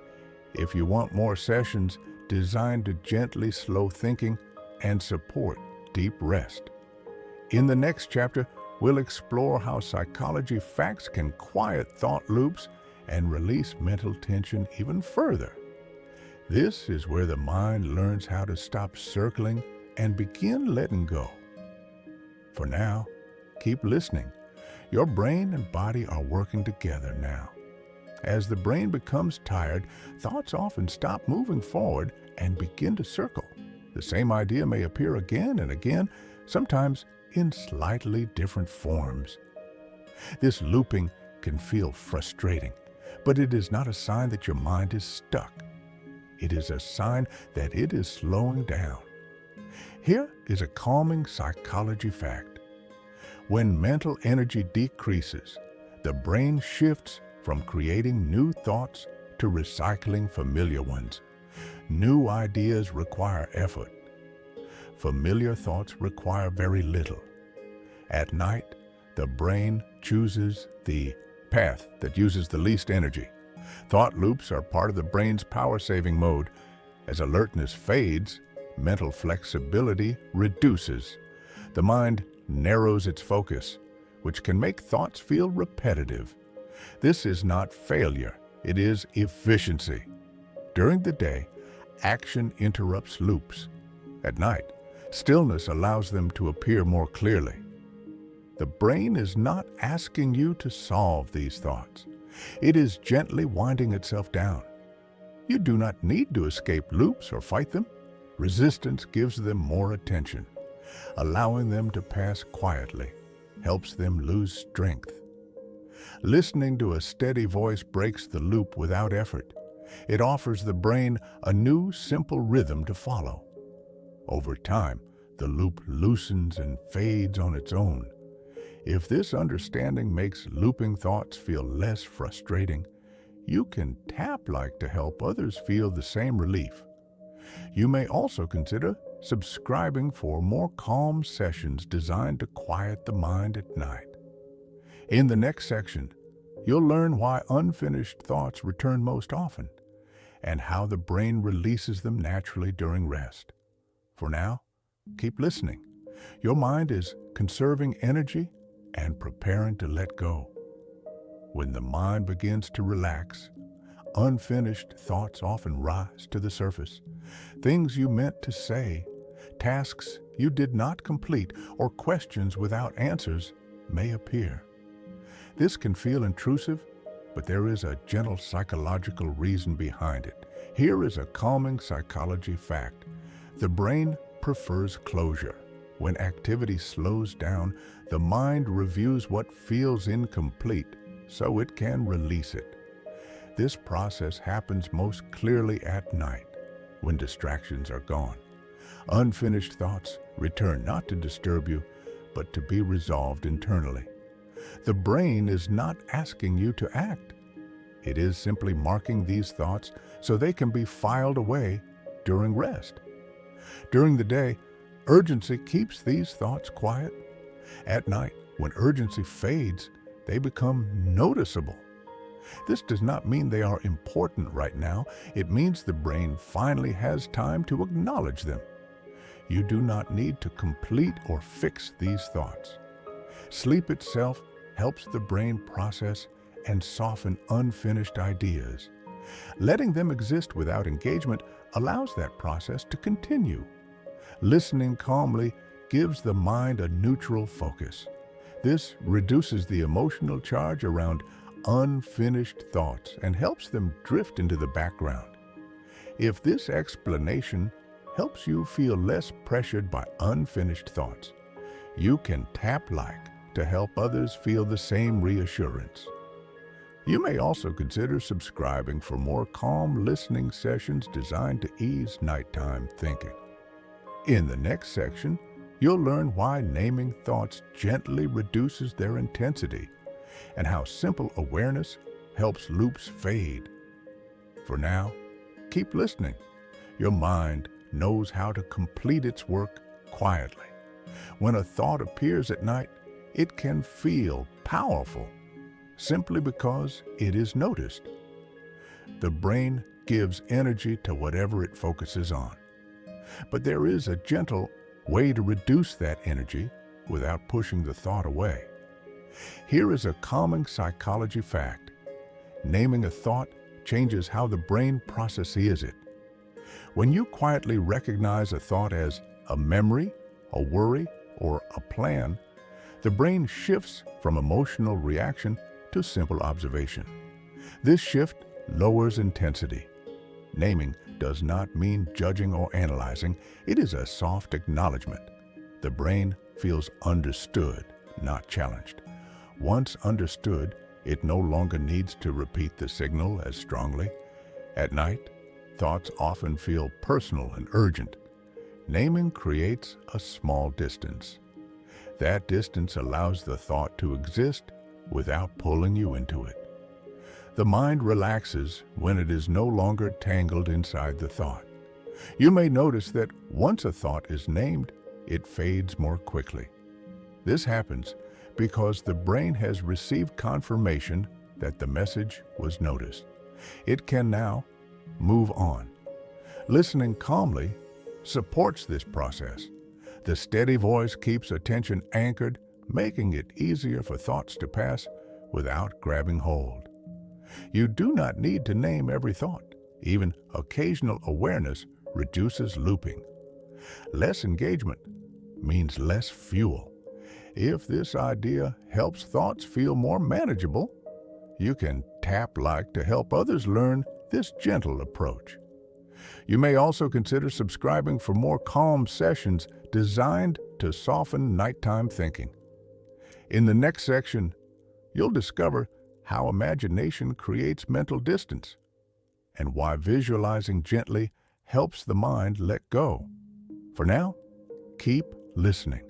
if you want more sessions designed to gently slow thinking and support deep rest. In the next chapter, we'll explore how psychology facts can quiet thought loops and release mental tension even further. This is where the mind learns how to stop circling and begin letting go. For now, keep listening. Your brain and body are working together now. As the brain becomes tired, thoughts often stop moving forward and begin to circle. The same idea may appear again and again, sometimes in slightly different forms. This looping can feel frustrating, but it is not a sign that your mind is stuck. It is a sign that it is slowing down. Here is a calming psychology fact. When mental energy decreases, the brain shifts from creating new thoughts to recycling familiar ones. New ideas require effort. Familiar thoughts require very little. At night, the brain chooses the path that uses the least energy. Thought loops are part of the brain's power-saving mode. As alertness fades, mental flexibility reduces. The mind narrows its focus, which can make thoughts feel repetitive. This is not failure, it is efficiency. During the day, action interrupts loops. At night, stillness allows them to appear more clearly. The brain is not asking you to solve these thoughts. It is gently winding itself down. You do not need to escape loops or fight them. Resistance gives them more attention. Allowing them to pass quietly helps them lose strength. Listening to a steady voice breaks the loop without effort. It offers the brain a new, simple rhythm to follow. Over time, the loop loosens and fades on its own. If this understanding makes looping thoughts feel less frustrating, you can tap like to help others feel the same relief. You may also consider subscribing for more calm sessions designed to quiet the mind at night. In the next section, you'll learn why unfinished thoughts return most often and how the brain releases them naturally during rest. For now, keep listening. Your mind is conserving energy and preparing to let go. When the mind begins to relax, unfinished thoughts often rise to the surface. Things you meant to say, tasks you did not complete, or questions without answers may appear. This can feel intrusive, but there is a gentle psychological reason behind it. Here is a calming psychology fact. The brain prefers closure. When activity slows down, the mind reviews what feels incomplete so it can release it. This process happens most clearly at night, when distractions are gone. Unfinished thoughts return not to disturb you, but to be resolved internally. The brain is not asking you to act. It is simply marking these thoughts so they can be filed away during rest. During the day, urgency keeps these thoughts quiet. At night, when urgency fades, they become noticeable. This does not mean they are important right now. It means the brain finally has time to acknowledge them. You do not need to complete or fix these thoughts. Sleep itself helps the brain process and soften unfinished ideas. Letting them exist without engagement allows that process to continue. Listening calmly gives the mind a neutral focus. This reduces the emotional charge around unfinished thoughts and helps them drift into the background. If this explanation helps you feel less pressured by unfinished thoughts, you can tap like to help others feel the same reassurance. You may also consider subscribing for more calm listening sessions designed to ease nighttime thinking. In the next section, you'll learn why naming thoughts gently reduces their intensity and how simple awareness helps loops fade. For now, keep listening. Your mind knows how to complete its work quietly. When a thought appears at night, it can feel powerful simply because it is noticed. The brain gives energy to whatever it focuses on. But there is a gentle way to reduce that energy without pushing the thought away. Here is a calming psychology fact. Naming a thought changes how the brain processes it. When you quietly recognize a thought as a memory, a worry, or a plan, the brain shifts from emotional reaction to simple observation. This shift lowers intensity. Naming does not mean judging or analyzing. It is a soft acknowledgement. The brain feels understood, not challenged. Once understood, it no longer needs to repeat the signal as strongly. At night, thoughts often feel personal and urgent. Naming creates a small distance. That distance allows the thought to exist without pulling you into it. The mind relaxes when it is no longer tangled inside the thought. You may notice that once a thought is named, it fades more quickly. This happens because the brain has received confirmation that the message was noticed. It can now move on. Listening calmly supports this process. The steady voice keeps attention anchored, making it easier for thoughts to pass without grabbing hold. You do not need to name every thought. Even occasional awareness reduces looping. Less engagement means less fuel. If this idea helps thoughts feel more manageable, you can tap like to help others learn this gentle approach. You may also consider subscribing for more calm sessions designed to soften nighttime thinking. In the next section, you'll discover how imagination creates mental distance and why visualizing gently helps the mind let go. For now, keep listening.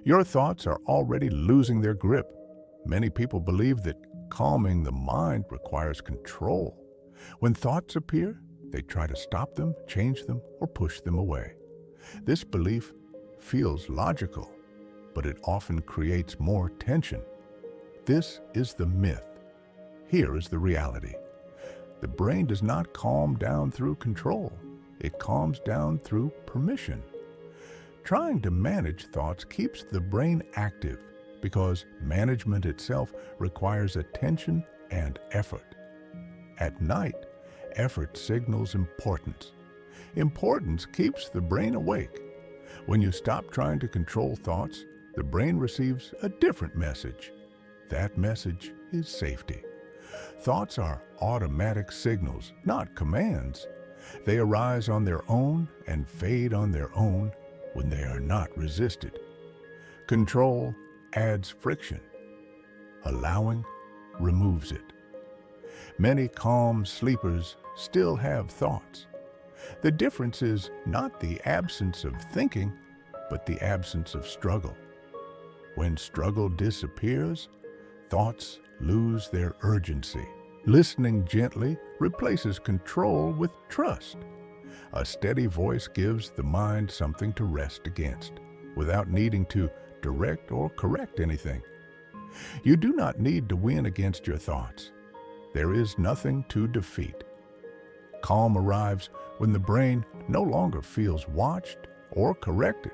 Your thoughts are already losing their grip. Many people believe that calming the mind requires control. When thoughts appear, they try to stop them, change them, or push them away. This belief feels logical, but it often creates more tension. This is the myth. Here is the reality. The brain does not calm down through control. It calms down through permission. Trying to manage thoughts keeps the brain active because management itself requires attention and effort. At night, effort signals importance. Importance keeps the brain awake. When you stop trying to control thoughts, the brain receives a different message. That message is safety. Thoughts are automatic signals, not commands. They arise on their own and fade on their own when they are not resisted. Control adds friction. Allowing removes it. Many calm sleepers still have thoughts. The difference is not the absence of thinking, but the absence of struggle. When struggle disappears, thoughts lose their urgency. Listening gently replaces control with trust. A steady voice gives the mind something to rest against, without needing to direct or correct anything. You do not need to win against your thoughts. there is nothing to defeat. Calm arrives when the brain no longer feels watched or corrected.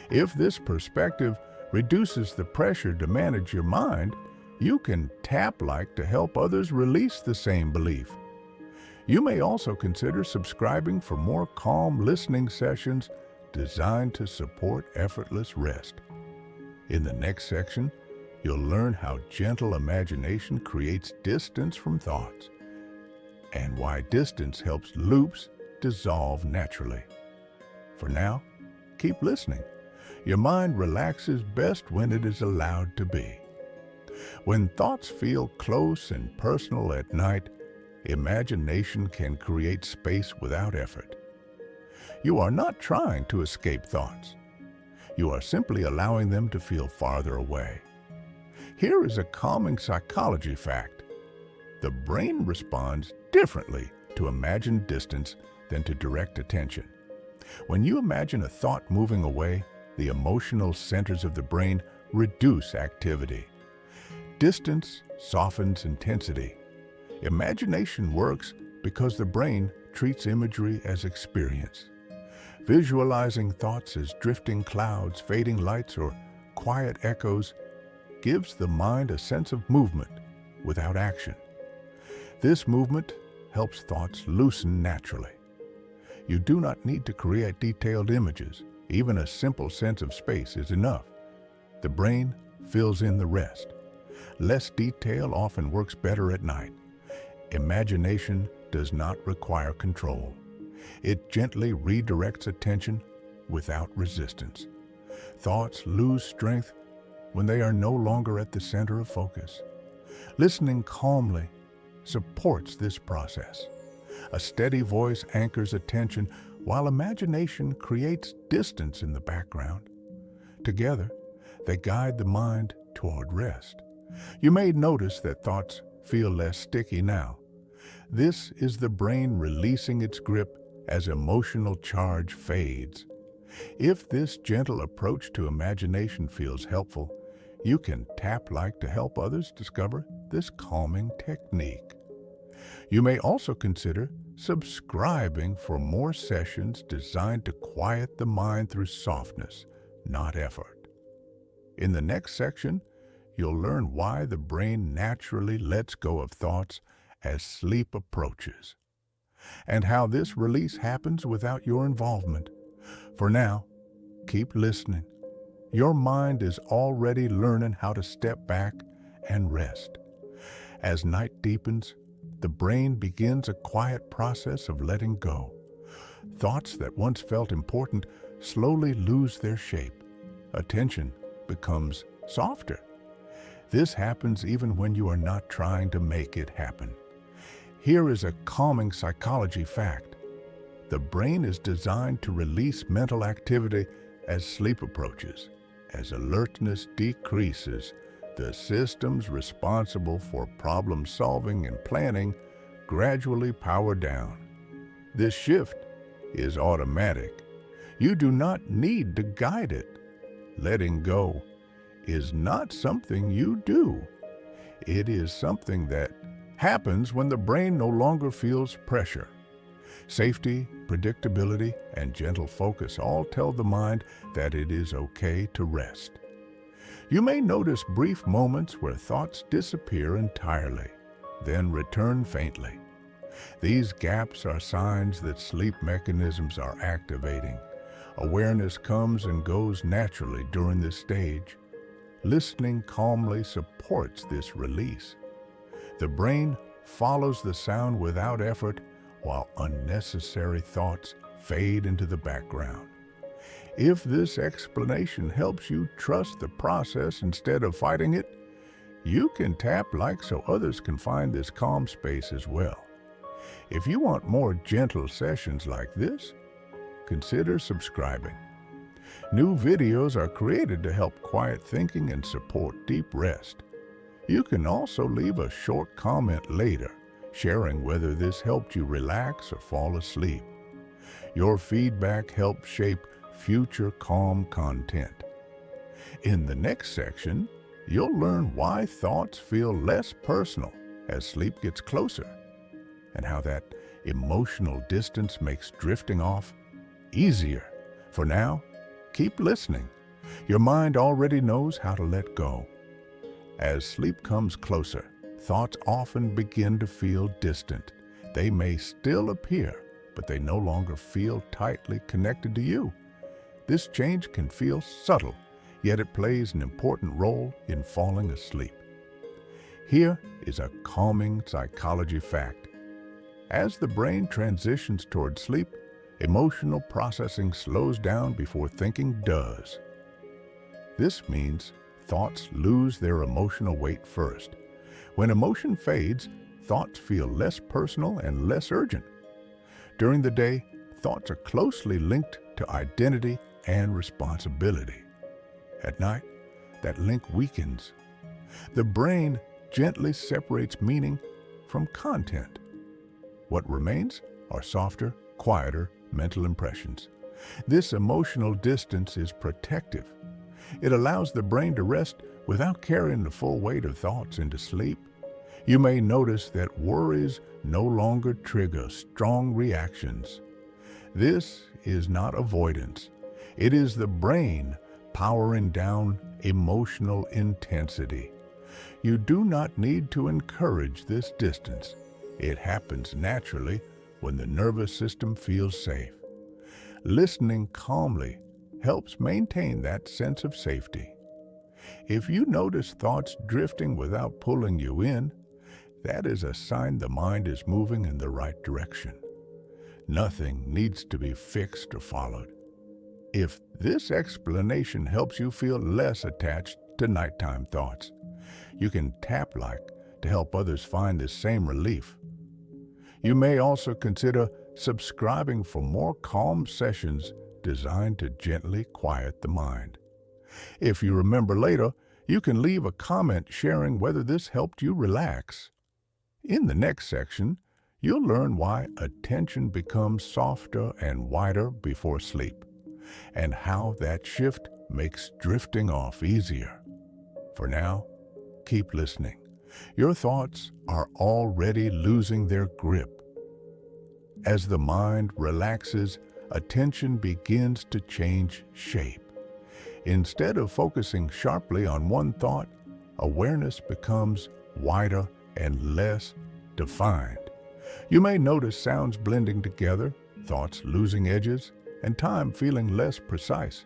If this perspective reduces the pressure to manage your mind, you can tap like to help others release the same belief. You may also consider subscribing for more calm listening sessions designed to support effortless rest. In the next section, you'll learn how gentle imagination creates distance from thoughts and why distance helps loops dissolve naturally. For now, keep listening. Your mind relaxes best when it is allowed to be. When thoughts feel close and personal at night, imagination can create space without effort. You are not trying to escape thoughts. You are simply allowing them to feel farther away. Here is a calming psychology fact. The brain responds differently to imagined distance than to direct attention. When you imagine a thought moving away, the emotional centers of the brain reduce activity. Distance softens intensity. Imagination works because the brain treats imagery as experience. Visualizing thoughts as drifting clouds, fading lights, or quiet echoes gives the mind a sense of movement without action. This movement helps thoughts loosen naturally. You do not need to create detailed images. Even a simple sense of space is enough. The brain fills in the rest. Less detail often works better at night. Imagination does not require control. It gently redirects attention without resistance. Thoughts lose strength when they are no longer at the center of focus. Listening calmly supports this process. A steady voice anchors attention while imagination creates distance in the background. Together, they guide the mind toward rest. You may notice that thoughts feel less sticky now. This is the brain releasing its grip as emotional charge fades. If this gentle approach to imagination feels helpful, you can tap like to help others discover this calming technique. You may also consider subscribing for more sessions designed to quiet the mind through softness, not effort. In the next section, you'll learn why the brain naturally lets go of thoughts as sleep approaches, and how this release happens without your involvement. For now, keep listening. Your mind is already learning how to step back and rest. As night deepens, the brain begins a quiet process of letting go. Thoughts that once felt important slowly lose their shape. Attention becomes softer. This happens even when you are not trying to make it happen. Here is a calming psychology fact. The brain is designed to release mental activity as sleep approaches. As alertness decreases, the systems responsible for problem solving and planning gradually power down. This shift is automatic. You do not need to guide it. Letting go is not something you do. It is something that happens when the brain no longer feels pressure. Safety, predictability, and gentle focus all tell the mind that it is okay to rest. You may notice brief moments where thoughts disappear entirely, then return faintly. These gaps are signs that sleep mechanisms are activating. Awareness comes and goes naturally during this stage. Listening calmly supports this release. The brain follows the sound without effort, while unnecessary thoughts fade into the background. If this explanation helps you trust the process instead of fighting it, you can tap like so others can find this calm space as well. If you want more gentle sessions like this, consider subscribing. New videos are created to help quiet thinking and support deep rest. You can also leave a short comment later, sharing whether this helped you relax or fall asleep. Your feedback helps shape future calm content. In the next section, you'll learn why thoughts feel less personal as sleep gets closer, and how that emotional distance makes drifting off easier. For now, keep listening. Your mind already knows how to let go. As sleep comes closer, thoughts often begin to feel distant. They may still appear, but they no longer feel tightly connected to you. This change can feel subtle, yet it plays an important role in falling asleep. Here is a calming psychology fact. As the brain transitions toward sleep, emotional processing slows down before thinking does. This means thoughts lose their emotional weight first. When emotion fades, thoughts feel less personal and less urgent. During the day, thoughts are closely linked to identity and responsibility. At night, that link weakens. The brain gently separates meaning from content. What remains are softer, quieter mental impressions. This emotional distance is protective. It allows the brain to rest without carrying the full weight of thoughts into sleep. You may notice that worries no longer trigger strong reactions. This is not avoidance. It is the brain powering down emotional intensity. You do not need to encourage this distance. It happens naturally when the nervous system feels safe. Listening calmly helps maintain that sense of safety. If you notice thoughts drifting without pulling you in, that is a sign the mind is moving in the right direction. Nothing needs to be fixed or followed. If this explanation helps you feel less attached to nighttime thoughts, you can tap like to help others find the same relief. You may also consider subscribing for more calm sessions designed to gently quiet the mind. If you remember later, you can leave a comment sharing whether this helped you relax. In the next section, you'll learn why attention becomes softer and wider before sleep, and how that shift makes drifting off easier. For now, keep listening. Your thoughts are already losing their grip. As the mind relaxes, attention begins to change shape. Instead of focusing sharply on one thought, awareness becomes wider and less defined. You may notice sounds blending together, thoughts losing edges, and time feeling less precise.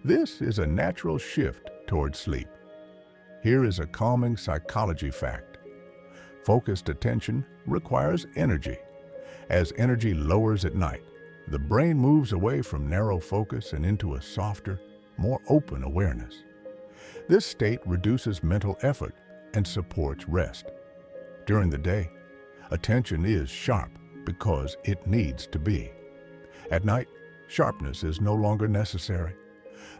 This is a natural shift toward sleep. Here is a calming psychology fact. Focused attention requires energy. As energy lowers at night, the brain moves away from narrow focus and into a softer, more open awareness. This state reduces mental effort and supports rest. During the day, attention is sharp because it needs to be. At night, sharpness is no longer necessary.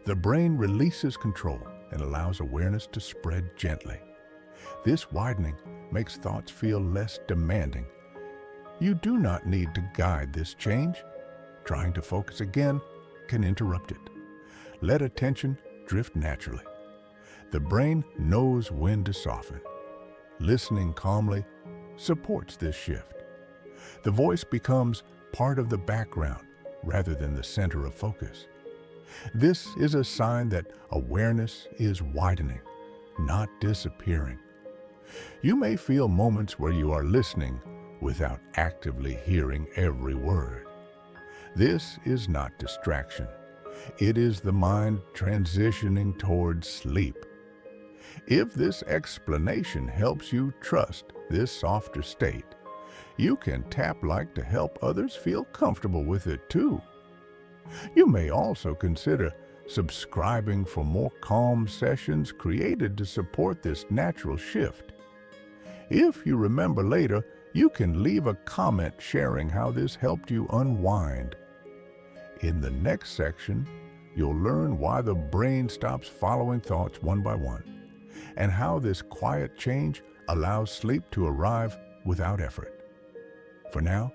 The brain releases control and allows awareness to spread gently. This widening makes thoughts feel less demanding. You do not need to guide this change. Trying to focus again can interrupt it. Let attention drift naturally. The brain knows when to soften. Listening calmly supports this shift. The voice becomes part of the background rather than the center of focus. This is a sign that awareness is widening, not disappearing. You may feel moments where you are listening without actively hearing every word. This is not distraction. It is the mind transitioning towards sleep. If this explanation helps you trust this softer state, you can tap like to help others feel comfortable with it too. You may also consider subscribing for more calm sessions created to support this natural shift. If you remember later, you can leave a comment sharing how this helped you unwind. In the next section, you'll learn why the brain stops following thoughts one by one, and how this quiet change allows sleep to arrive without effort. For now,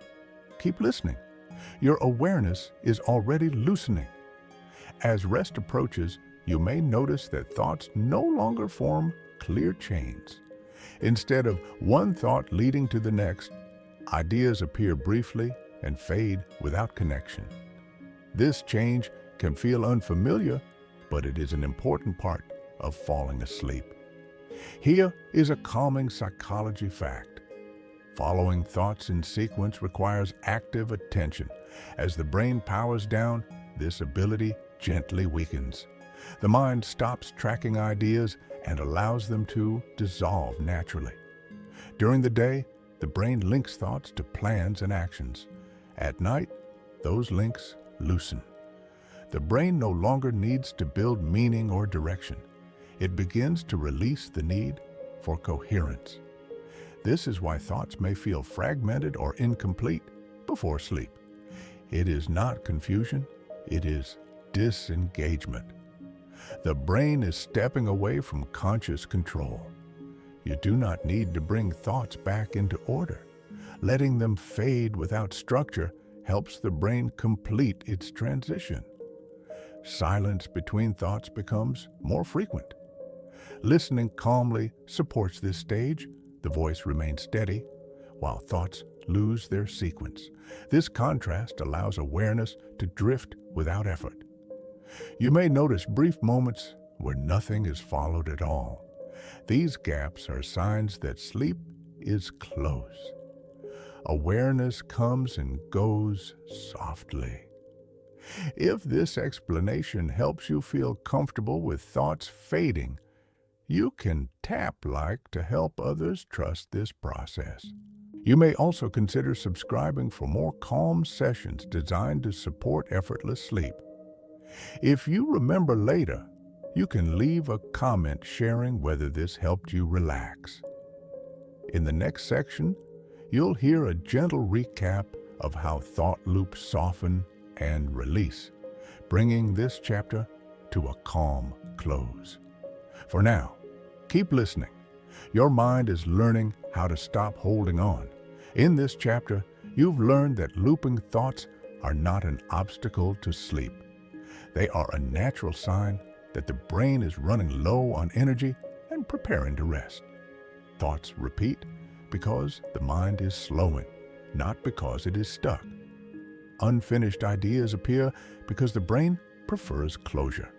keep listening. Your awareness is already loosening. As rest approaches, you may notice that thoughts no longer form clear chains. Instead of one thought leading to the next, ideas appear briefly and fade without connection. This change can feel unfamiliar, but it is an important part of falling asleep. Here is a calming psychology fact. Following thoughts in sequence requires active attention. As the brain powers down, this ability gently weakens. The mind stops tracking ideas and allows them to dissolve naturally. During the day, the brain links thoughts to plans and actions. At night, those links loosen. The brain no longer needs to build meaning or direction. It begins to release the need for coherence. This is why thoughts may feel fragmented or incomplete before sleep. It is not confusion, it is disengagement. The brain is stepping away from conscious control. You do not need to bring thoughts back into order. Letting them fade without structure helps the brain complete its transition. Silence between thoughts becomes more frequent. Listening calmly supports this stage. The voice remains steady, while thoughts lose their sequence. This contrast allows awareness to drift without effort. You may notice brief moments where nothing is followed at all. These gaps are signs that sleep is close. Awareness comes and goes softly. If this explanation helps you feel comfortable with thoughts fading, you can tap like to help others trust this process. You may also consider subscribing for more calm sessions designed to support effortless sleep. If you remember later, you can leave a comment sharing whether this helped you relax. In the next section, you'll hear a gentle recap of how thought loops soften and release, bringing this chapter to a calm close. For now, keep listening. Your mind is learning how to stop holding on. In this chapter, you've learned that looping thoughts are not an obstacle to sleep. They are a natural sign that the brain is running low on energy and preparing to rest. Thoughts repeat because the mind is slowing, not because it is stuck. Unfinished ideas appear because the brain prefers closure.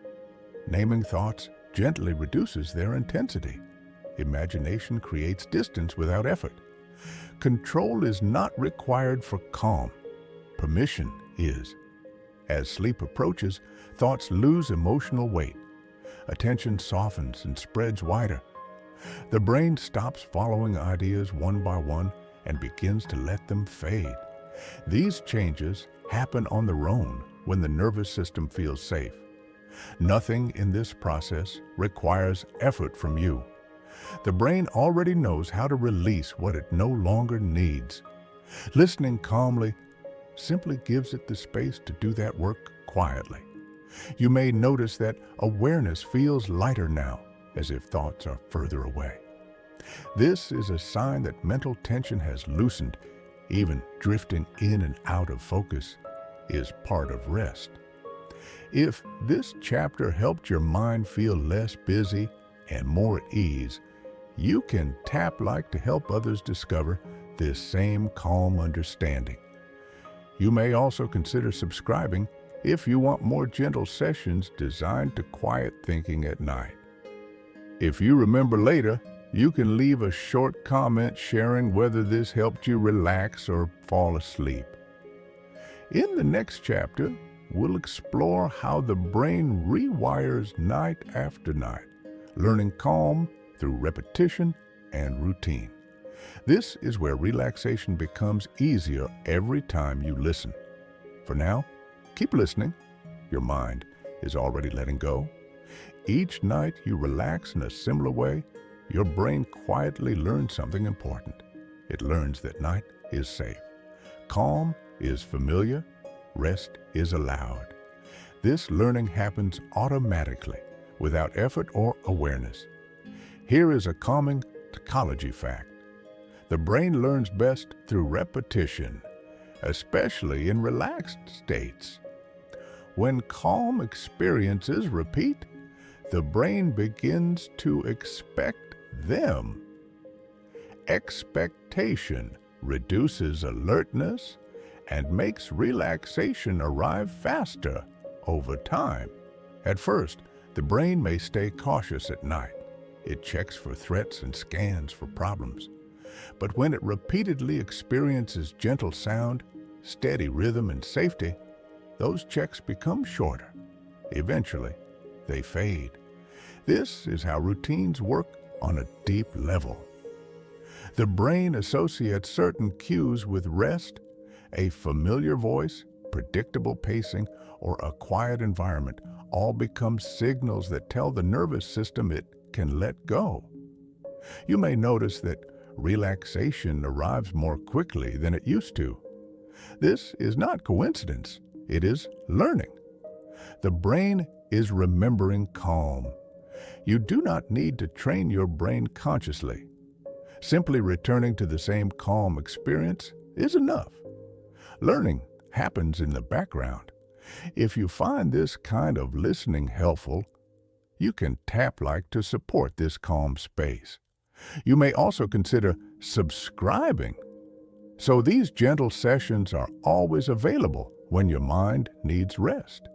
Naming thoughts gently reduces their intensity. Imagination creates distance without effort. Control is not required for calm. Permission is. As sleep approaches, thoughts lose emotional weight. Attention softens and spreads wider. The brain stops following ideas one by one and begins to let them fade. These changes happen on their own when the nervous system feels safe. Nothing in this process requires effort from you. The brain already knows how to release what it no longer needs. Listening calmly simply gives it the space to do that work quietly. You may notice that awareness feels lighter now, as if thoughts are further away. This is a sign that mental tension has loosened. Even drifting in and out of focus is part of rest. If this chapter helped your mind feel less busy and more at ease, you can tap like to help others discover this same calm understanding. You may also consider subscribing if you want more gentle sessions designed to quiet thinking at night. If you remember later, you can leave a short comment sharing whether this helped you relax or fall asleep. In the next chapter, we'll explore how the brain rewires night after night, learning calm through repetition and routine. This is where relaxation becomes easier every time you listen. For now, keep listening. Your mind is already letting go. Each night you relax in a similar way, your brain quietly learns something important. It learns that night is safe. Calm is familiar. Rest is allowed. This learning happens automatically, without effort or awareness. Here is a calming psychology fact. The brain learns best through repetition, especially in relaxed states. When calm experiences repeat, the brain begins to expect them. expectation reduces alertness and makes relaxation arrive faster over time. At first, the brain may stay cautious at night. It checks for threats and scans for problems. But when it repeatedly experiences gentle sound, steady rhythm, and safety, those checks become shorter. Eventually, they fade. This is how routines work on a deep level. The brain associates certain cues with rest. A familiar voice, predictable pacing, or a quiet environment all become signals that tell the nervous system it can let go. You may notice that relaxation arrives more quickly than it used to. This is not coincidence, it is learning. The brain is remembering calm. You do not need to train your brain consciously. Simply returning to the same calm experience is enough. Learning happens in the background. If you find this kind of listening helpful, you can tap like to support this calm space. You may also consider subscribing, so these gentle sessions are always available when your mind needs rest.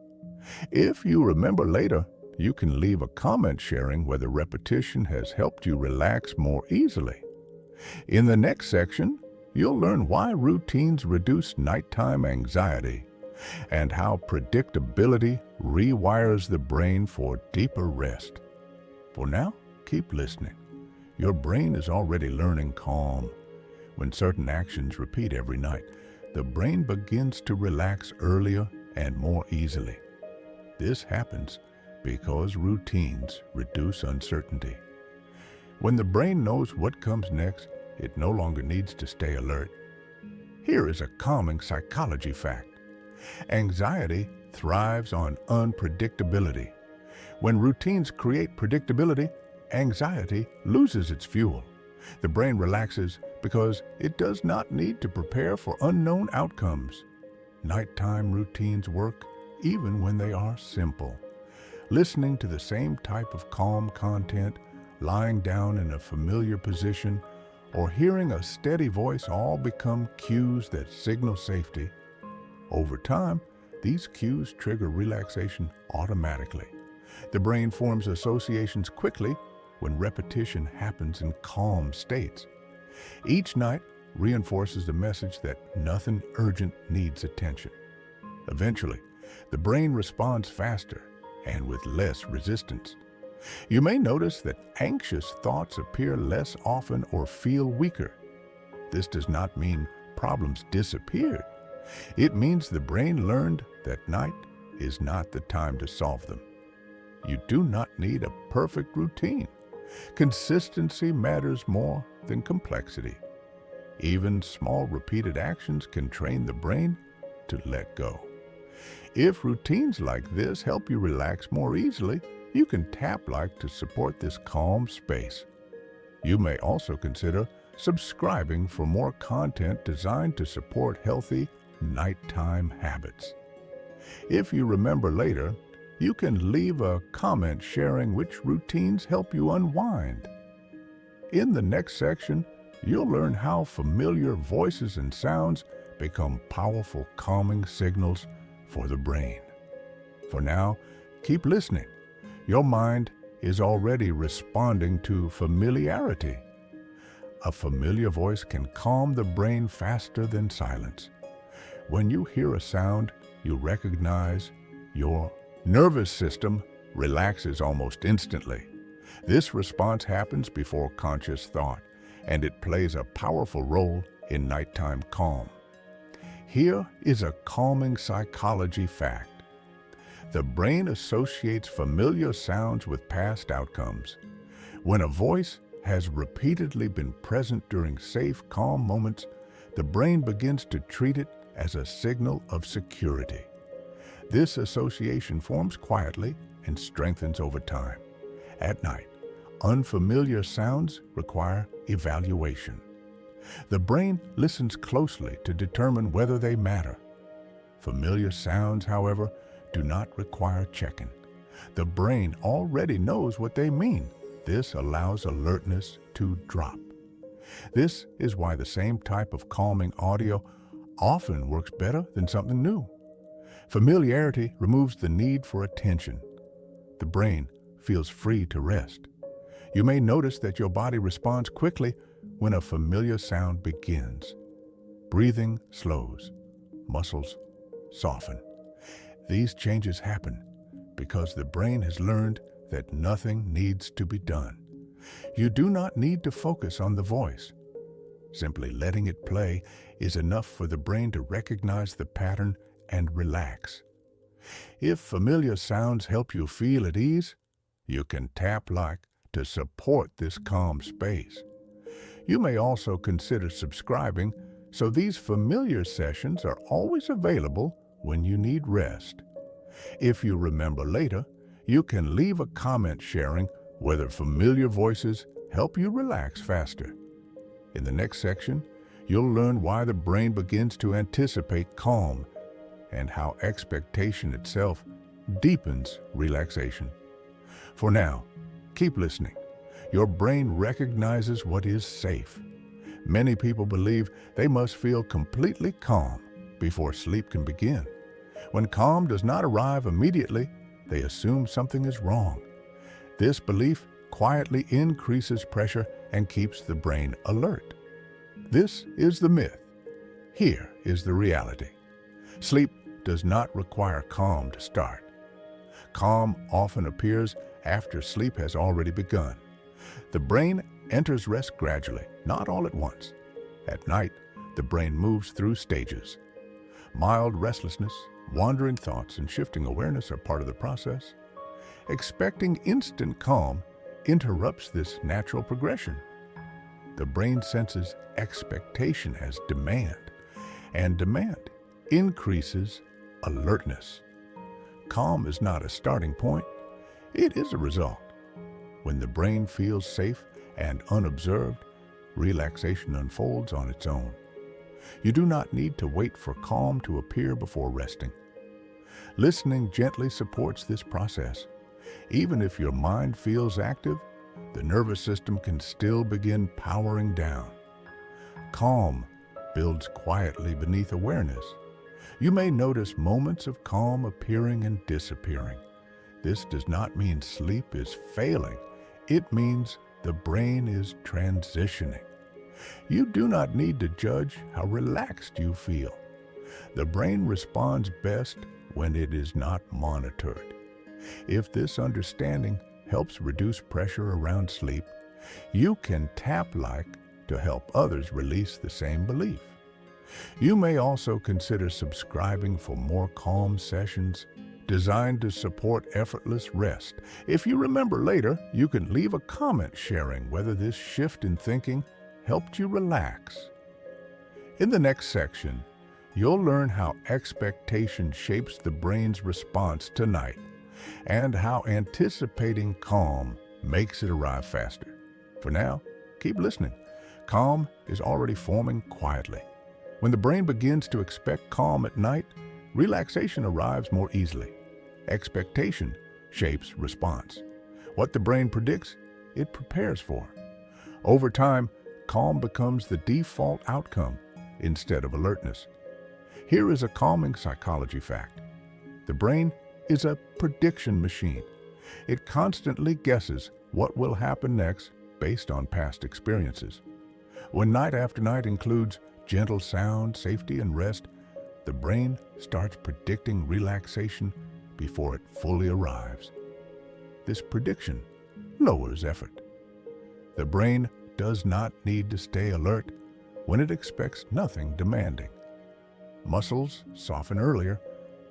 If you remember later, you can leave a comment sharing whether repetition has helped you relax more easily. In the next section, you'll learn why routines reduce nighttime anxiety and how predictability rewires the brain for deeper rest. For now, keep listening. Your brain is already learning calm. When certain actions repeat every night, the brain begins to relax earlier and more easily. This happens because routines reduce uncertainty. When the brain knows what comes next, it no longer needs to stay alert. Here is a calming psychology fact. Anxiety thrives on unpredictability. When routines create predictability, anxiety loses its fuel. The brain relaxes because it does not need to prepare for unknown outcomes. Nighttime routines work even when they are simple. Listening to the same type of calm content, lying down in a familiar position, or hearing a steady voice all become cues that signal safety. Over time, these cues trigger relaxation automatically. The brain forms associations quickly when repetition happens in calm states. Each night reinforces the message that nothing urgent needs attention. Eventually, the brain responds faster and with less resistance. You may notice that anxious thoughts appear less often or feel weaker. This does not mean problems disappeared. It means the brain learned that night is not the time to solve them. You do not need a perfect routine. Consistency matters more than complexity. Even small repeated actions can train the brain to let go. If routines like this help you relax more easily, you can tap like to support this calm space. You may also consider subscribing for more content designed to support healthy nighttime habits. If you remember later, you can leave a comment sharing which routines help you unwind. In the next section, you'll learn how familiar voices and sounds become powerful calming signals for the brain. For now, keep listening. Your mind is already responding to familiarity. A familiar voice can calm the brain faster than silence. When you hear a sound you recognize, your nervous system relaxes almost instantly. This response happens before conscious thought, and it plays a powerful role in nighttime calm. Here is a calming psychology fact. The brain associates familiar sounds with past outcomes. When a voice has repeatedly been present during safe, calm moments, the brain begins to treat it as a signal of security. This association forms quietly and strengthens over time. At night, unfamiliar sounds require evaluation. The brain listens closely to determine whether they matter. Familiar sounds, however, do not require checking. The brain already knows what they mean. This allows alertness to drop. This is why the same type of calming audio often works better than something new. Familiarity removes the need for attention. The brain feels free to rest. You may notice that your body responds quickly when a familiar sound begins. Breathing slows, muscles soften. These changes happen because the brain has learned that nothing needs to be done. You do not need to focus on the voice. Simply letting it play is enough for the brain to recognize the pattern and relax. If familiar sounds help you feel at ease, you can tap like to support this calm space. You may also consider subscribing so these familiar sessions are always available when you need rest. If you remember later, you can leave a comment sharing whether familiar voices help you relax faster. In the next section, you'll learn why the brain begins to anticipate calm and how expectation itself deepens relaxation. For now, keep listening. Your brain recognizes what is safe. Many people believe they must feel completely calm before sleep can begin. When calm does not arrive immediately, they assume something is wrong. This belief quietly increases pressure and keeps the brain alert. This is the myth. Here is the reality. Sleep does not require calm to start. Calm often appears after sleep has already begun. The brain enters rest gradually, not all at once. At night, the brain moves through stages. Mild restlessness, wandering thoughts, and shifting awareness are part of the process. Expecting instant calm interrupts this natural progression. The brain senses expectation as demand, and demand increases alertness. Calm is not a starting point, it is a result. When the brain feels safe and unobserved, relaxation unfolds on its own. You do not need to wait for calm to appear before resting. Listening gently supports this process. Even if your mind feels active, the nervous system can still begin powering down. Calm builds quietly beneath awareness. You may notice moments of calm appearing and disappearing. This does not mean sleep is failing. It means the brain is transitioning. You do not need to judge how relaxed you feel. The brain responds best when it is not monitored. If this understanding helps reduce pressure around sleep, you can tap like to help others release the same belief. You may also consider subscribing for more calm sessions designed to support effortless rest. If you remember later, you can leave a comment sharing whether this shift in thinking helped you relax. In the next section, you'll learn how expectation shapes the brain's response to night and how anticipating calm makes it arrive faster. For now, keep listening. Calm is already forming quietly. When the brain begins to expect calm at night, relaxation arrives more easily. Expectation shapes response. What the brain predicts, it prepares for. Over time, calm becomes the default outcome instead of alertness. Here is a calming psychology fact. The brain is a prediction machine. It constantly guesses what will happen next based on past experiences. When night after night includes gentle sound, safety, and rest, the brain starts predicting relaxation before it fully arrives. This prediction lowers effort. The brain does not need to stay alert when it expects nothing demanding. Muscles soften earlier,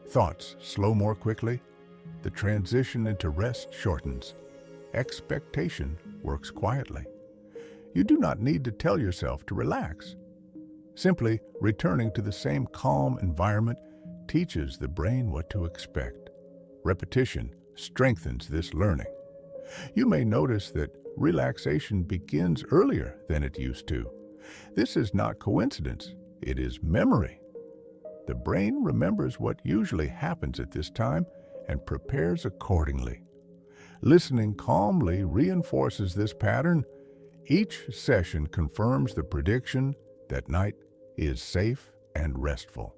thoughts slow more quickly, the transition into rest shortens. Expectation works quietly. You do not need to tell yourself to relax. Simply returning to the same calm environment teaches the brain what to expect. Repetition strengthens this learning. You may notice that relaxation begins earlier than it used to. This is not coincidence, it is memory. The brain remembers what usually happens at this time and prepares accordingly. Listening calmly reinforces this pattern, Each session confirms the prediction that night is safe and restful.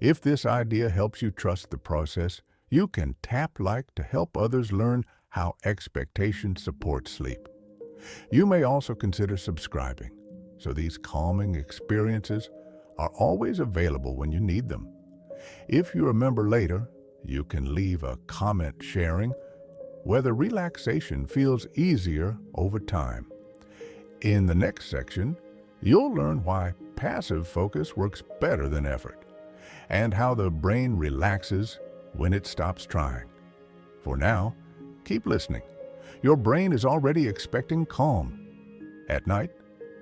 If this idea helps you trust the process, you can tap like to help others learn how expectation supports sleep. You may also consider subscribing, so these calming experiences are always available when you need them. If you remember later, you can leave a comment sharing whether relaxation feels easier over time. In the next section, you'll learn why passive focus works better than effort, and how the brain relaxes when it stops trying. For now, keep listening. Your brain is already expecting calm. At night,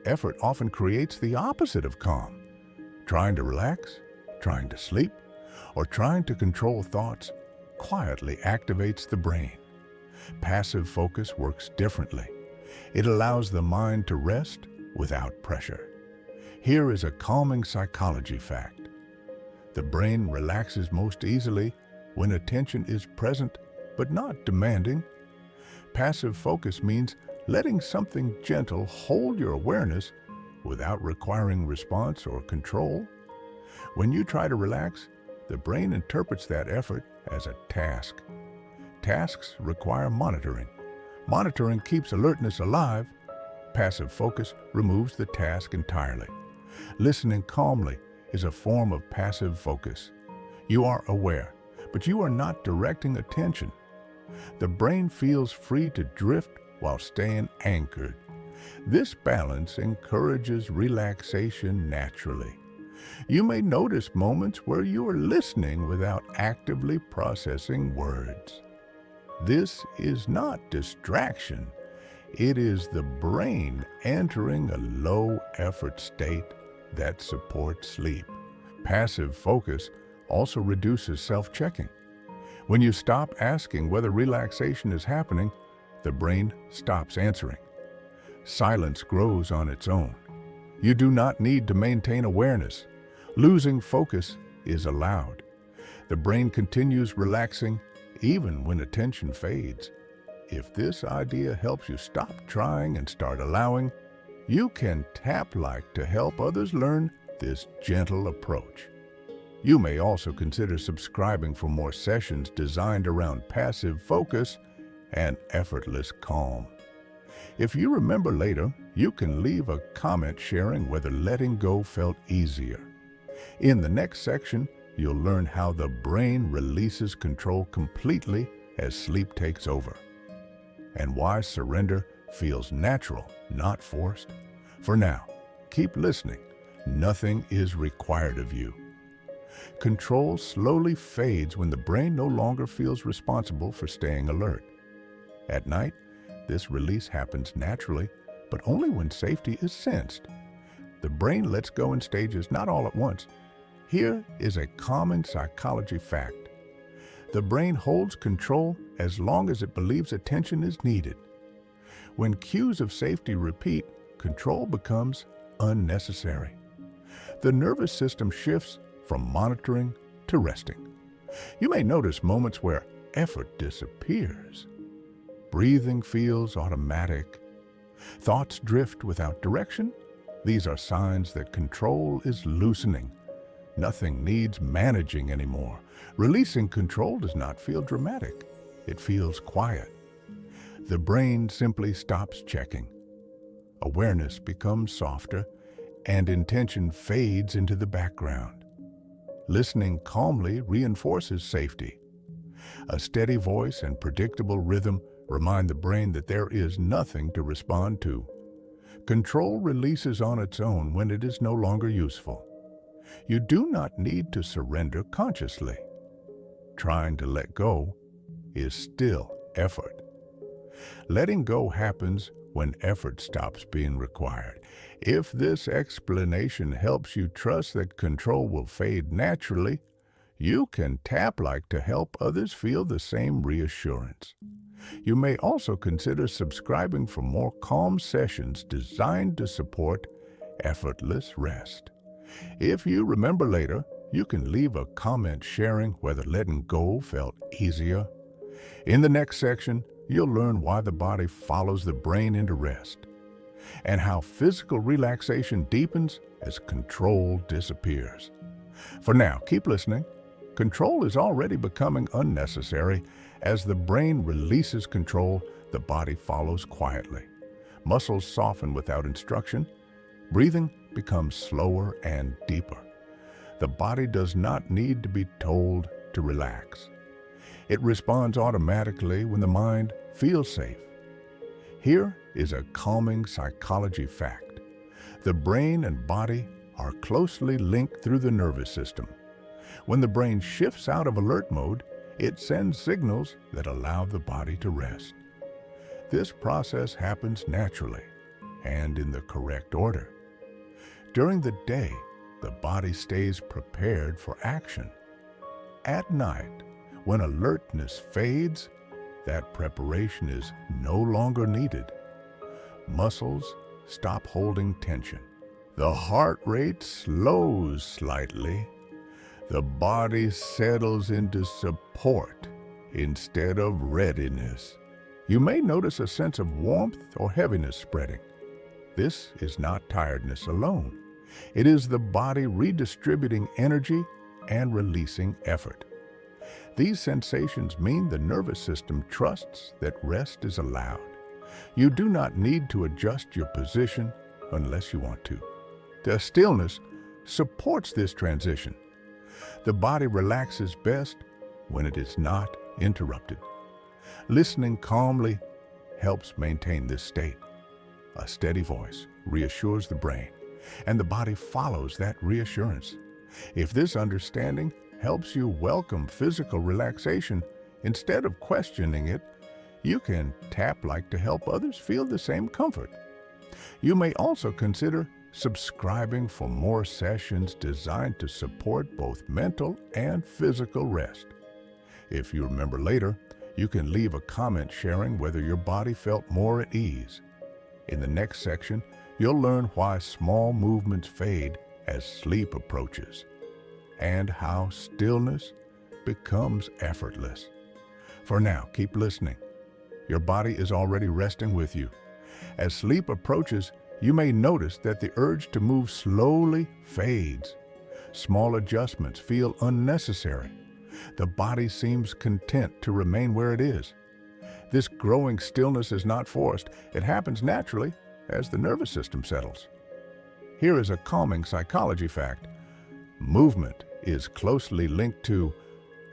effort often creates the opposite of calm. Trying to relax, trying to sleep, or trying to control thoughts quietly activates the brain. Passive focus works differently. It allows the mind to rest without pressure. Here is a calming psychology fact. The brain relaxes most easily when attention is present but not demanding. Passive focus means letting something gentle hold your awareness without requiring response or control. When you try to relax, the brain interprets that effort as a task. Tasks require monitoring. Monitoring keeps alertness alive. Passive focus removes the task entirely. Listening calmly is a form of passive focus. You are aware, but you are not directing attention. The brain feels free to drift while staying anchored. This balance encourages relaxation naturally. You may notice moments where you are listening without actively processing words. This is not distraction. It is the brain entering a low-effort state that supports sleep. Passive focus also reduces self-checking. When you stop asking whether relaxation is happening, the brain stops answering. Silence grows on its own. You do not need to maintain awareness. Losing focus is allowed. The brain continues relaxing even when attention fades. If this idea helps you stop trying and start allowing, you can tap like to help others learn this gentle approach. You may also consider subscribing for more sessions designed around passive focus and effortless calm. If you remember later, you can leave a comment sharing whether letting go felt easier. In the next section, you'll learn how the brain releases control completely as sleep takes over, and why surrender feels natural, not forced. For now, keep listening. Nothing is required of you. Control slowly fades when the brain no longer feels responsible for staying alert. At night, this release happens naturally, but only when safety is sensed. The brain lets go in stages, not all at once. Here is a common psychology fact. The brain holds control as long as it believes attention is needed. When cues of safety repeat, control becomes unnecessary. The nervous system shifts from monitoring to resting. You may notice moments where effort disappears. Breathing feels automatic. Thoughts drift without direction. These are signs that control is loosening. Nothing needs managing anymore. Releasing control does not feel dramatic. It feels quiet. The brain simply stops checking. Awareness becomes softer, and intention fades into the background. Listening calmly reinforces safety. A steady voice and predictable rhythm remind the brain that there is nothing to respond to. Control releases on its own when it is no longer useful. You do not need to surrender consciously. Trying to let go is still effort. Letting go happens when effort stops being required. If this explanation helps you trust that control will fade naturally, you can tap like to help others feel the same reassurance. You may also consider subscribing for more calm sessions designed to support effortless rest. If you remember later, you can leave a comment sharing whether letting go felt easier. In the next section, you'll learn why the body follows the brain into rest. and how physical relaxation deepens as control disappears. For now, keep listening. Control is already becoming unnecessary. As the brain releases control, the body follows quietly. Muscles soften without instruction. Breathing becomes slower and deeper. The body does not need to be told to relax. It responds automatically when the mind feels safe. Here is a calming psychology fact. The brain and body are closely linked through the nervous system. When the brain shifts out of alert mode, it sends signals that allow the body to rest. This process happens naturally and in the correct order. During the day, the body stays prepared for action. At night, when alertness fades, that preparation is no longer needed. Muscles stop holding tension. The heart rate slows slightly. The body settles into support instead of readiness. You may notice a sense of warmth or heaviness spreading. This is not tiredness alone. It is the body redistributing energy and releasing effort. These sensations mean the nervous system trusts that rest is allowed. You do not need to adjust your position unless you want to. The stillness supports this transition. The body relaxes best when it is not interrupted. Listening calmly helps maintain this state. A steady voice reassures the brain, and the body follows that reassurance. If this understanding helps you welcome physical relaxation instead of questioning it, you can tap like to help others feel the same comfort. You may also consider subscribing for more sessions designed to support both mental and physical rest. If you remember later, you can leave a comment sharing whether your body felt more at ease. In the next section, you'll learn why small movements fade as sleep approaches, and how stillness becomes effortless. For now, keep listening. Your body is already resting with you. As sleep approaches, you may notice that the urge to move slowly fades. Small adjustments feel unnecessary. The body seems content to remain where it is. This growing stillness is not forced. It happens naturally as the nervous system settles. Here is a calming psychology fact. Movement is closely linked to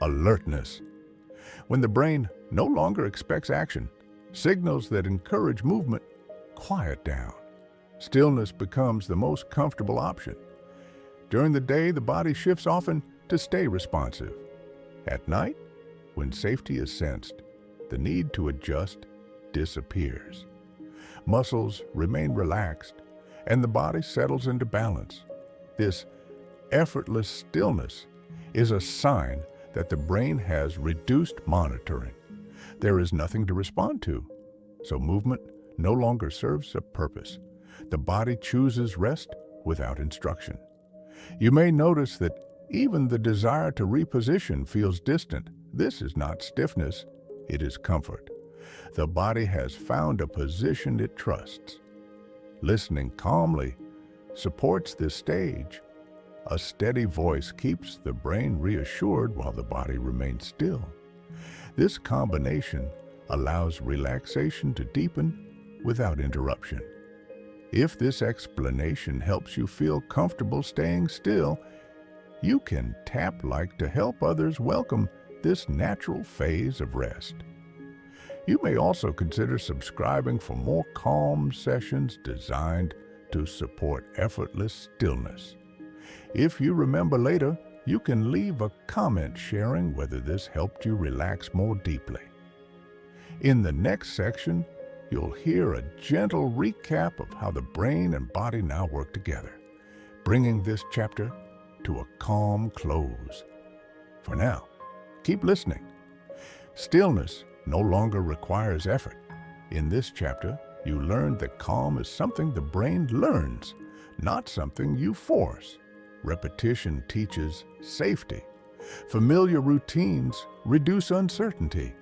alertness. When the brain no longer expects action, signals that encourage movement quiet down. Stillness becomes the most comfortable option. During the day, the body shifts often to stay responsive. At night, when safety is sensed, the need to adjust disappears. Muscles remain relaxed, and the body settles into balance. This effortless stillness is a sign that the brain has reduced monitoring. There is nothing to respond to, so movement no longer serves a purpose. The body chooses rest without instruction. You may notice that even the desire to reposition feels distant. This is not stiffness, it is comfort. The body has found a position it trusts. Listening calmly supports this stage. A steady voice keeps the brain reassured while the body remains still. This combination allows relaxation to deepen without interruption. If this explanation helps you feel comfortable staying still, you can tap like to help others welcome this natural phase of rest. You may also consider subscribing for more calm sessions designed to support effortless stillness. If you remember later, you can leave a comment sharing whether this helped you relax more deeply. In the next section, you'll hear a gentle recap of how the brain and body now work together, bringing this chapter to a calm close. For now, keep listening. Stillness no longer requires effort. In this chapter, you learn that calm is something the brain learns, not something you force. Repetition teaches safety. Familiar routines reduce uncertainty.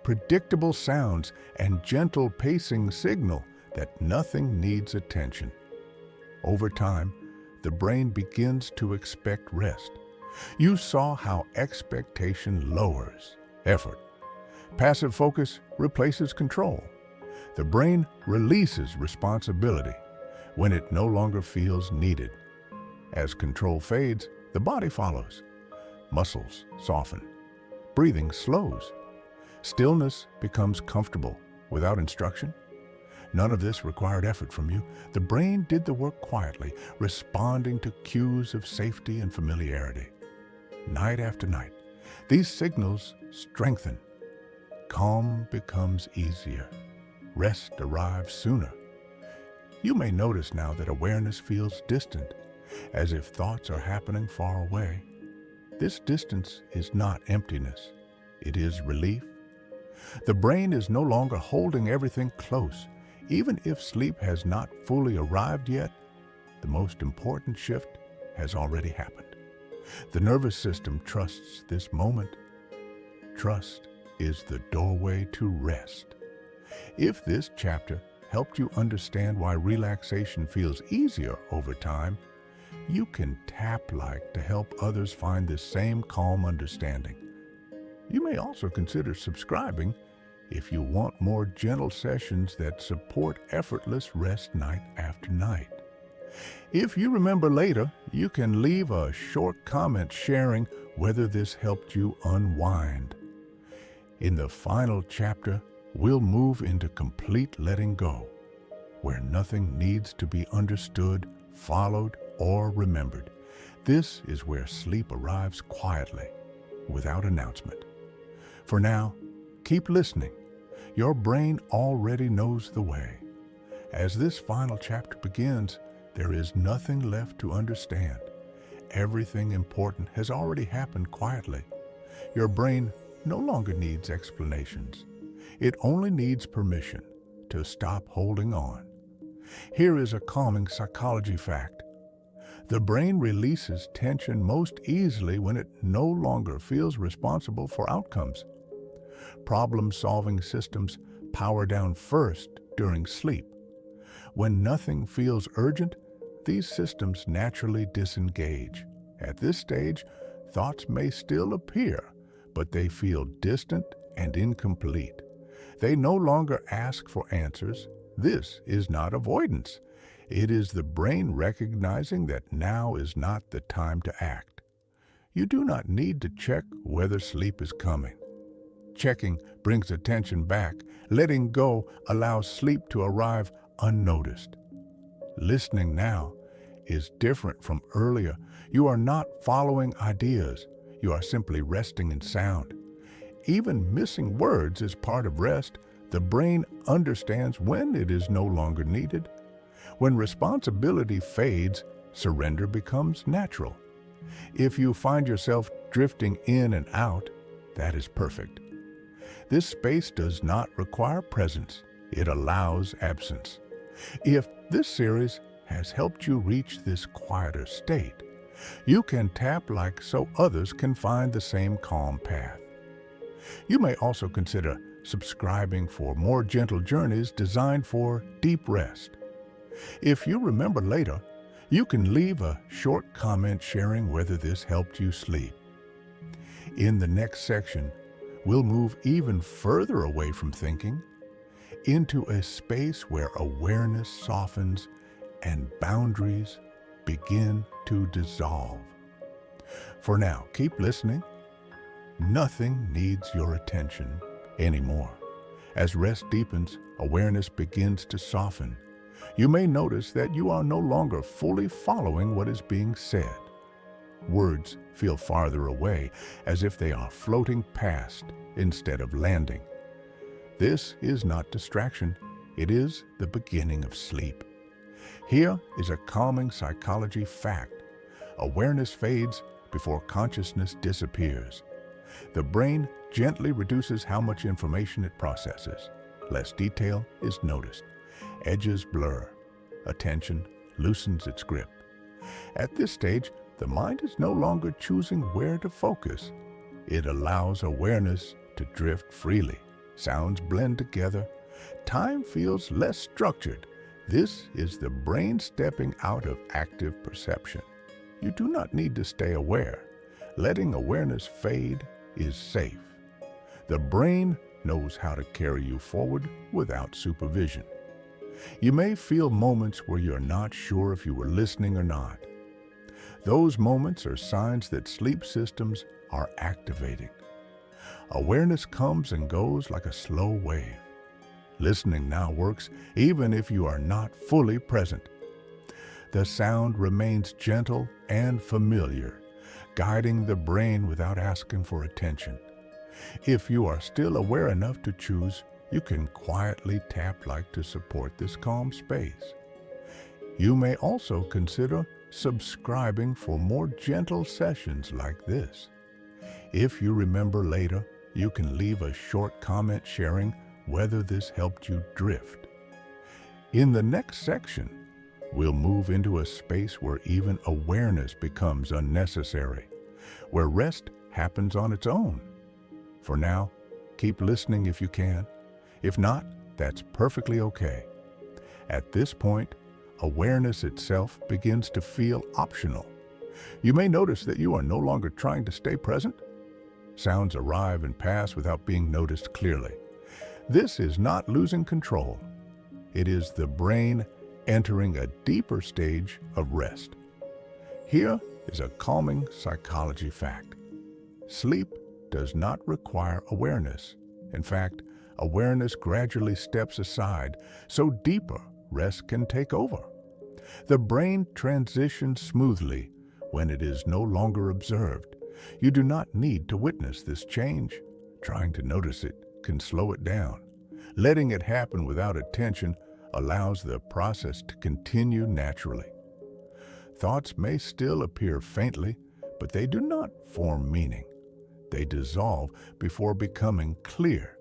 Predictable sounds and gentle pacing signal that nothing needs attention. Over time, the brain begins to expect rest. You saw how expectation lowers effort. Passive focus replaces control. The brain releases responsibility when it no longer feels needed. As control fades, the body follows. Muscles soften. Breathing slows. Stillness becomes comfortable without instruction. None of this required effort from you. The brain did the work quietly, responding to cues of safety and familiarity. Night after night, these signals strengthen. Calm becomes easier. Rest arrives sooner. You may notice now that awareness feels distant, as if thoughts are happening far away. This distance is not emptiness. It is relief. The brain is no longer holding everything close. Even if sleep has not fully arrived yet, the most important shift has already happened. The nervous system trusts this moment. Trust is the doorway to rest. If this chapter helped you understand why relaxation feels easier over time, you can tap like to help others find this same calm understanding. You may also consider subscribing if you want more gentle sessions that support effortless rest night after night. If you remember later, you can leave a short comment sharing whether this helped you unwind. In the final chapter, we'll move into complete letting go, where nothing needs to be understood, followed, or remembered. This is where sleep arrives quietly, without announcement. For now, keep listening. Your brain already knows the way. As this final chapter begins, there is nothing left to understand. Everything important has already happened quietly. Your brain no longer needs explanations. It only needs permission to stop holding on. Here is a calming psychology fact. The brain releases tension most easily when it no longer feels responsible for outcomes. Problem-solving systems power down first during sleep. When nothing feels urgent, these systems naturally disengage. At this stage, thoughts may still appear, but they feel distant and incomplete. They no longer ask for answers. This is not avoidance. It is the brain recognizing that now is not the time to act. You do not need to check whether sleep is coming. Checking brings attention back. Letting go allows sleep to arrive unnoticed. Listening now is different from earlier. You are not following ideas. You are simply resting in sound. Even missing words is part of rest. The brain understands when it is no longer needed. When responsibility fades, surrender becomes natural. If you find yourself drifting in and out, that is perfect. This space does not require presence. It allows absence. If this series has helped you reach this quieter state, you can tap like so others can find the same calm path. You may also consider subscribing for more gentle journeys designed for deep rest. If you remember later, you can leave a short comment sharing whether this helped you sleep. In the next section, we'll move even further away from thinking into a space where awareness softens and boundaries begin to dissolve. For now, keep listening. Nothing needs your attention anymore. As rest deepens, awareness begins to soften. You may notice that you are no longer fully following what is being said. Words feel farther away, as if they are floating past instead of landing. This is not distraction. It is the beginning of sleep. Here is a calming psychology fact. Awareness fades before consciousness disappears. The brain gently reduces how much information it processes. Less detail is noticed. Edges blur. Attention loosens its grip. At this stage, the mind is no longer choosing where to focus. It allows awareness to drift freely. Sounds blend together. Time feels less structured. This is the brain stepping out of active perception. You do not need to stay aware. Letting awareness fade is safe. The brain knows how to carry you forward without supervision. You may feel moments where you're not sure if you were listening or not. Those moments are signs that sleep systems are activating. Awareness comes and goes like a slow wave. Listening now works even if you are not fully present. The sound remains gentle and familiar, guiding the brain without asking for attention. If you are still aware enough to choose, you can quietly tap like to support this calm space. You may also consider subscribing for more gentle sessions like this. If you remember later, you can leave a short comment sharing whether this helped you drift. In the next section, we'll move into a space where even awareness becomes unnecessary, where rest happens on its own. For now, keep listening if you can. If not, that's perfectly okay. At this point, awareness itself begins to feel optional. You may notice that you are no longer trying to stay present. Sounds arrive and pass without being noticed clearly. This is not losing control. It is the brain entering a deeper stage of rest. Here is a calming psychology fact. Sleep does not require awareness. In fact, awareness gradually steps aside so deeper rest can take over. The brain transitions smoothly when it is no longer observed. You do not need to witness this change. Trying to notice it can slow it down. Letting it happen without attention allows the process to continue naturally. Thoughts may still appear faintly, but they do not form meaning. They dissolve before becoming clear.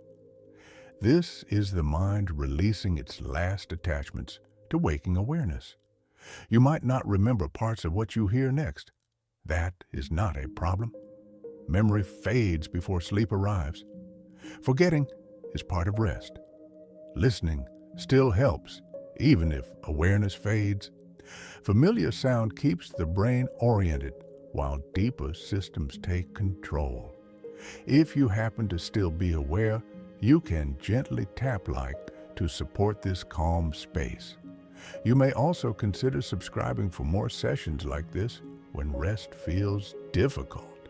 This is the mind releasing its last attachments to waking awareness. You might not remember parts of what you hear next. That is not a problem. Memory fades before sleep arrives. Forgetting is part of rest. Listening still helps, even if awareness fades. Familiar sound keeps the brain oriented, while deeper systems take control. If you happen to still be aware, you can gently tap like to support this calm space. You may also consider subscribing for more sessions like this when rest feels difficult.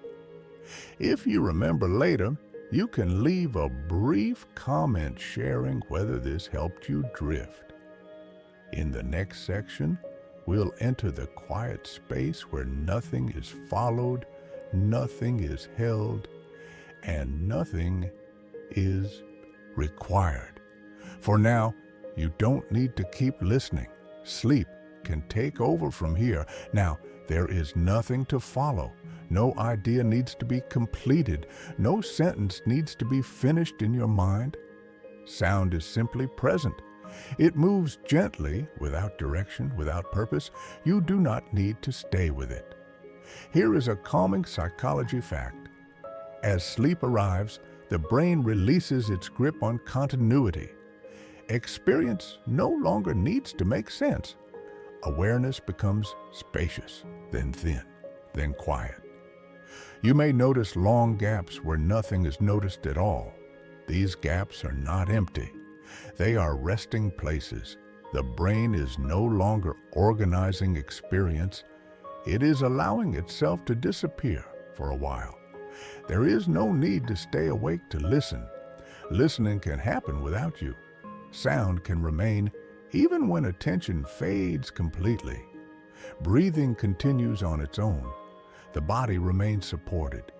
If you remember later, you can leave a brief comment sharing whether this helped you drift. In the next section, we'll enter the quiet space where nothing is followed, nothing is held, and nothing is required. For now, you don't need to keep listening. Sleep can take over from here. Now, there is nothing to follow. No idea needs to be completed. No sentence needs to be finished in your mind. Sound is simply present. It moves gently, without direction, without purpose. You do not need to stay with it. Here is a calming psychology fact. As sleep arrives, the brain releases its grip on continuity. Experience no longer needs to make sense. Awareness becomes spacious, then thin, then quiet. You may notice long gaps where nothing is noticed at all. These gaps are not empty. They are resting places. The brain is no longer organizing experience. It is allowing itself to disappear for a while. There is no need to stay awake to listen. Listening can happen without you. Sound can remain even when attention fades completely. Breathing continues on its own. The body remains supported.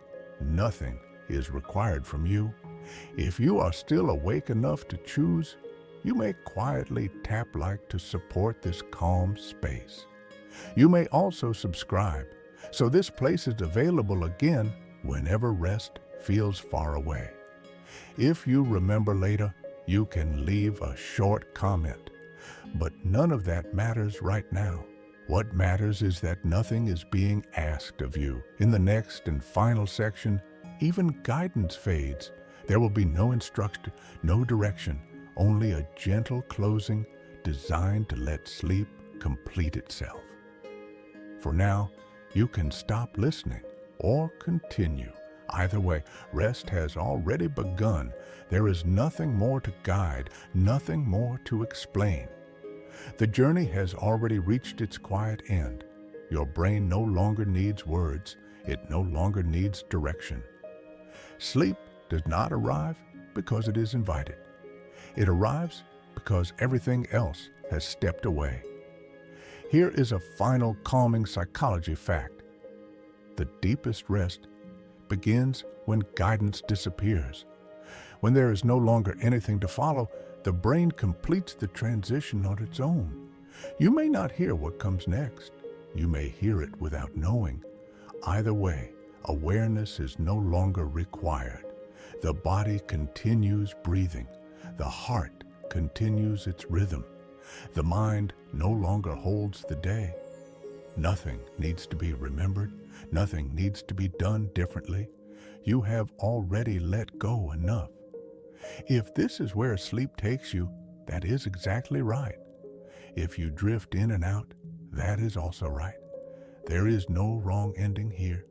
Nothing is required from you. If you are still awake enough to choose, you may quietly tap like to support this calm space. You may also subscribe, so this place is available again whenever rest feels far away. If you remember later, you can leave a short comment. But none of that matters right now. What matters is that nothing is being asked of you. In the next and final section, even guidance fades. There will be no instruction, no direction, only a gentle closing designed to let sleep complete itself. For now, you can stop listening or continue. Either way, rest has already begun. There is nothing more to guide, nothing more to explain. The journey has already reached its quiet end. Your brain no longer needs words. It no longer needs direction. Sleep does not arrive because it is invited. It arrives because everything else has stepped away. Here is a final calming psychology fact. The deepest rest begins when guidance disappears. When there is no longer anything to follow, the brain completes the transition on its own. You may not hear what comes next. You may hear it without knowing. Either way, awareness is no longer required. The body continues breathing. The heart continues its rhythm. The mind no longer holds the day. Nothing needs to be remembered. Nothing needs to be done differently. You have already let go enough. If this is where sleep takes you, that is exactly right. If you drift in and out, that is also right. There is no wrong ending here.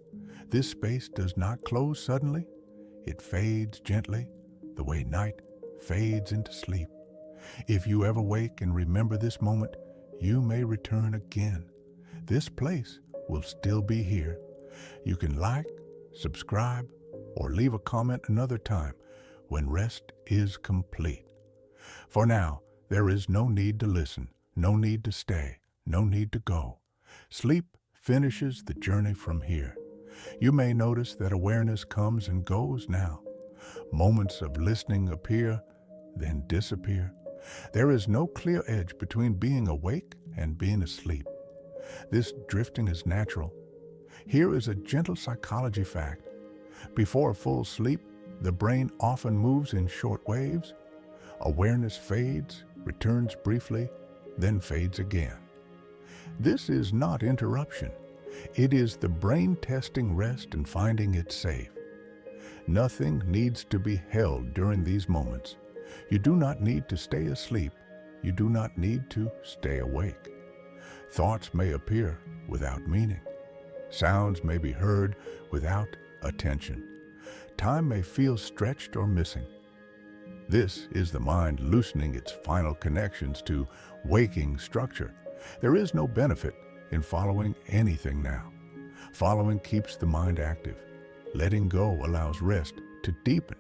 This space does not close suddenly. It fades gently, the way night fades into sleep. If you ever wake and remember this moment, you may return again. This place will still be here. You can like, subscribe, or leave a comment another time when rest is complete. For now, there is no need to listen, no need to stay, no need to go. Sleep finishes the journey from here. You may notice that awareness comes and goes now. Moments of listening appear, then disappear. There is no clear edge between being awake and being asleep. This drifting is natural. Here is a gentle psychology fact. Before full sleep, the brain often moves in short waves. Awareness fades, returns briefly, then fades again. This is not interruption. It is the brain testing rest and finding it safe. Nothing needs to be held during these moments. You do not need to stay asleep. You do not need to stay awake. Thoughts may appear without meaning. Sounds may be heard without attention. Time may feel stretched or missing. This is the mind loosening its final connections to waking structure. There is no benefit in following anything now. Following keeps the mind active. Letting go allows rest to deepen.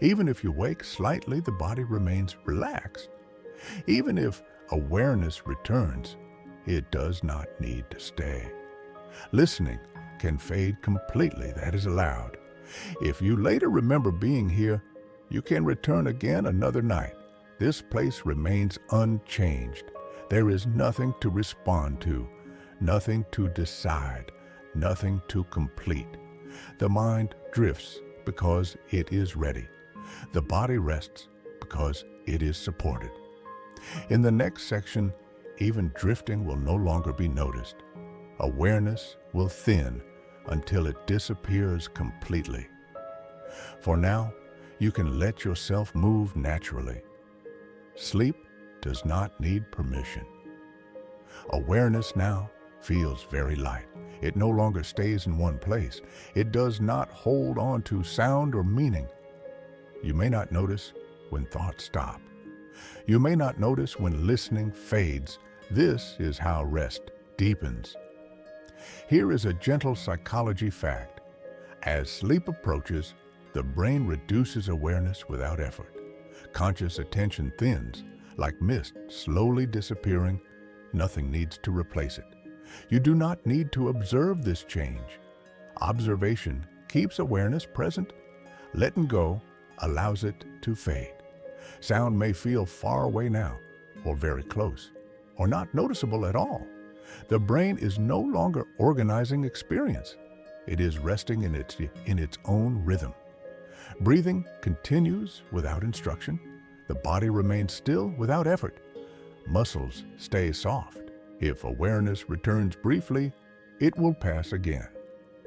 Even if you wake slightly, the body remains relaxed. Even if awareness returns, it does not need to stay. Listening can fade completely, that is allowed. If you later remember being here, you can return again another night. This place remains unchanged. There is nothing to respond to, nothing to decide, nothing to complete. The mind drifts because it is ready. The body rests because it is supported. In the next section, even drifting will no longer be noticed. Awareness will thin until it disappears completely. For now, you can let yourself move naturally. Sleep does not need permission. Awareness now feels very light. It no longer stays in one place. It does not hold on to sound or meaning. You may not notice when thoughts stop. You may not notice when listening fades. This is how rest deepens. Here is a gentle psychology fact. As sleep approaches, the brain reduces awareness without effort. Conscious attention thins, like mist slowly disappearing. Nothing needs to replace it. You do not need to observe this change. Observation keeps awareness present. Letting go allows it to fade. Sound may feel far away now, or very close, or not noticeable at all. The brain is no longer organizing experience. It is resting in its own rhythm. Breathing continues without instruction. The body remains still without effort. Muscles stay soft. If awareness returns briefly, it will pass again.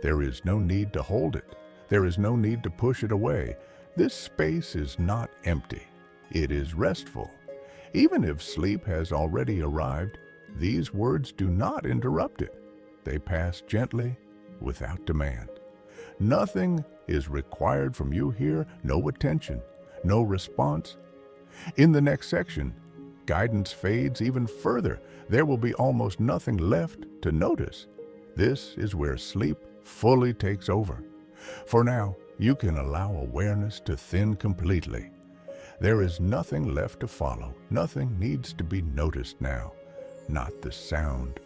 There is no need to hold it. There is no need to push it away. This space is not empty. It is restful. Even if sleep has already arrived, these words do not interrupt it. They pass gently, without demand. Nothing is required from you here, no attention, no response. In the next section, guidance fades even further. There will be almost nothing left to notice. This is where sleep fully takes over. For now, you can allow awareness to thin completely. There is nothing left to follow. Nothing needs to be noticed now. Not the sound,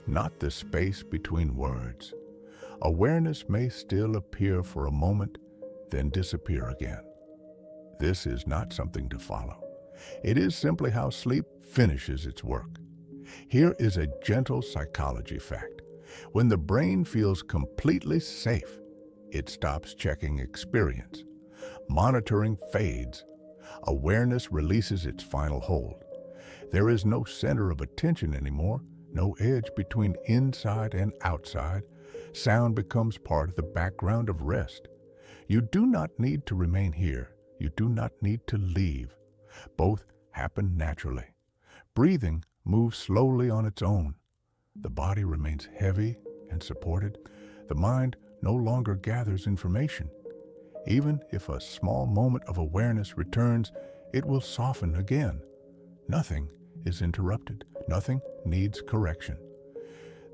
not the space between words. Awareness may still appear for a moment, then disappear again. This is not something to follow. It is simply how sleep finishes its work. Here is a gentle psychology fact. When the brain feels completely safe, it stops checking experience. Monitoring fades. Awareness releases its final hold. There is no center of attention anymore, no edge between inside and outside. Sound becomes part of the background of rest. You do not need to remain here. You do not need to leave. Both happen naturally. Breathing moves slowly on its own. The body remains heavy and supported. The mind no longer gathers information. Even if a small moment of awareness returns, it will soften again. Nothing is interrupted. Nothing needs correction.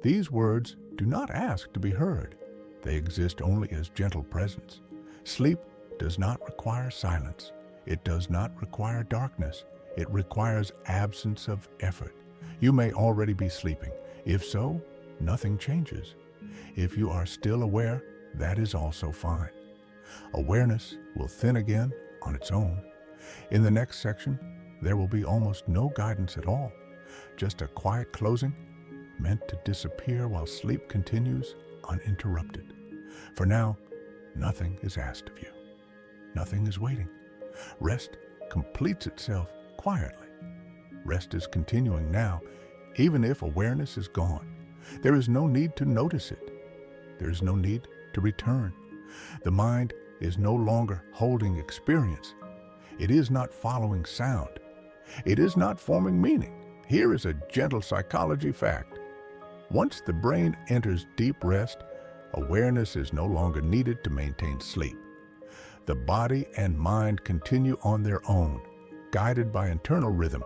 These words do not ask to be heard. They exist only as gentle presence. Sleep does not require silence. It does not require darkness. It requires absence of effort. You may already be sleeping. If so, nothing changes. If you are still aware, that is also fine. Awareness will thin again on its own. In the next section, there will be almost no guidance at all, just a quiet closing meant to disappear while sleep continues uninterrupted. For now, nothing is asked of you. Nothing is waiting. Rest completes itself quietly. Rest is continuing now, even if awareness is gone. There is no need to notice it. There is no need to return. The mind is no longer holding experience. It is not following sound. It is not forming meaning. Here is a gentle psychology fact. Once the brain enters deep rest, awareness is no longer needed to maintain sleep. The body and mind continue on their own, guided by internal rhythm.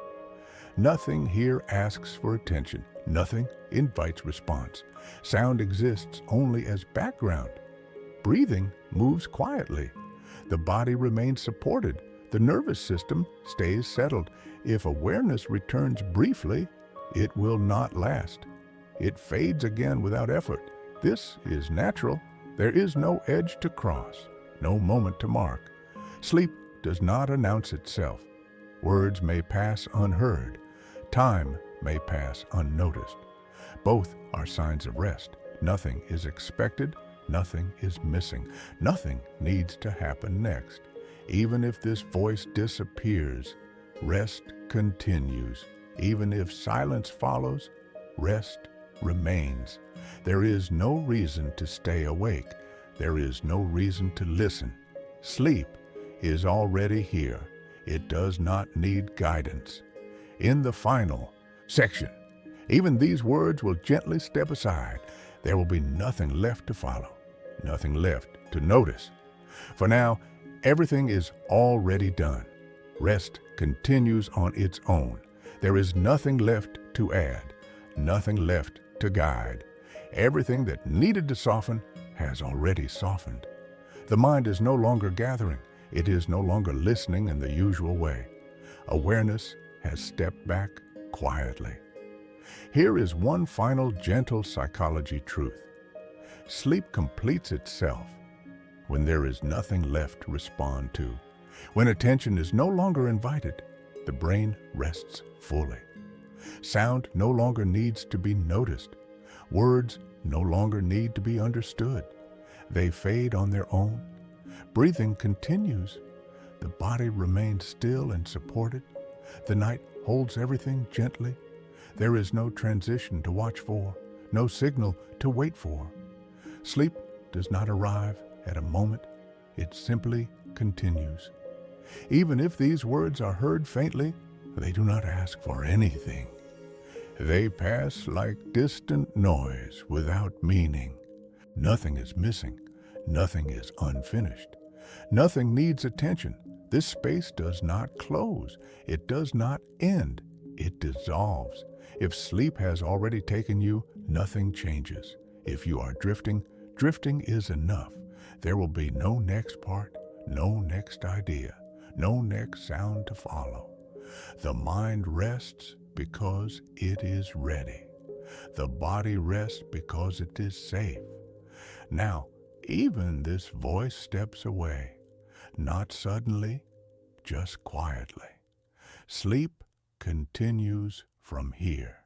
Nothing here asks for attention. Nothing invites response. Sound exists only as background. Breathing moves quietly. The body remains supported. The nervous system stays settled. If awareness returns briefly, it will not last. It fades again without effort. This is natural. There is no edge to cross, no moment to mark. Sleep does not announce itself. Words may pass unheard. Time may pass unnoticed. Both are signs of rest. Nothing is expected. Nothing is missing. Nothing needs to happen next. Even if this voice disappears, rest continues. Even if silence follows, rest remains. There is no reason to stay awake. There is no reason to listen. Sleep is already here. It does not need guidance. In the final section, even these words will gently step aside. There will be nothing left to follow, nothing left to notice. For now, everything is already done. Rest continues on its own. There is nothing left to add, nothing left to guide. Everything that needed to soften has already softened. The mind is no longer gathering. It is no longer listening in the usual way. Awareness has stepped back quietly. Here is one final gentle psychology truth. Sleep completes itself when there is nothing left to respond to. When attention is no longer invited, the brain rests fully. Sound no longer needs to be noticed. Words no longer need to be understood. They fade on their own. Breathing continues. The body remains still and supported. The night holds everything gently. There is no transition to watch for, no signal to wait for. Sleep does not arrive at a moment. It simply continues. Even if these words are heard faintly, they do not ask for anything. They pass like distant noise without meaning. Nothing is missing. Nothing is unfinished. Nothing needs attention. This space does not close. It does not end. It dissolves. If sleep has already taken you, nothing changes. If you are drifting, drifting is enough. There will be no next part, no next idea, no next sound to follow. The mind rests because it is ready. The body rests because it is safe. Now, even this voice steps away, not suddenly, just quietly. Sleep continues from here.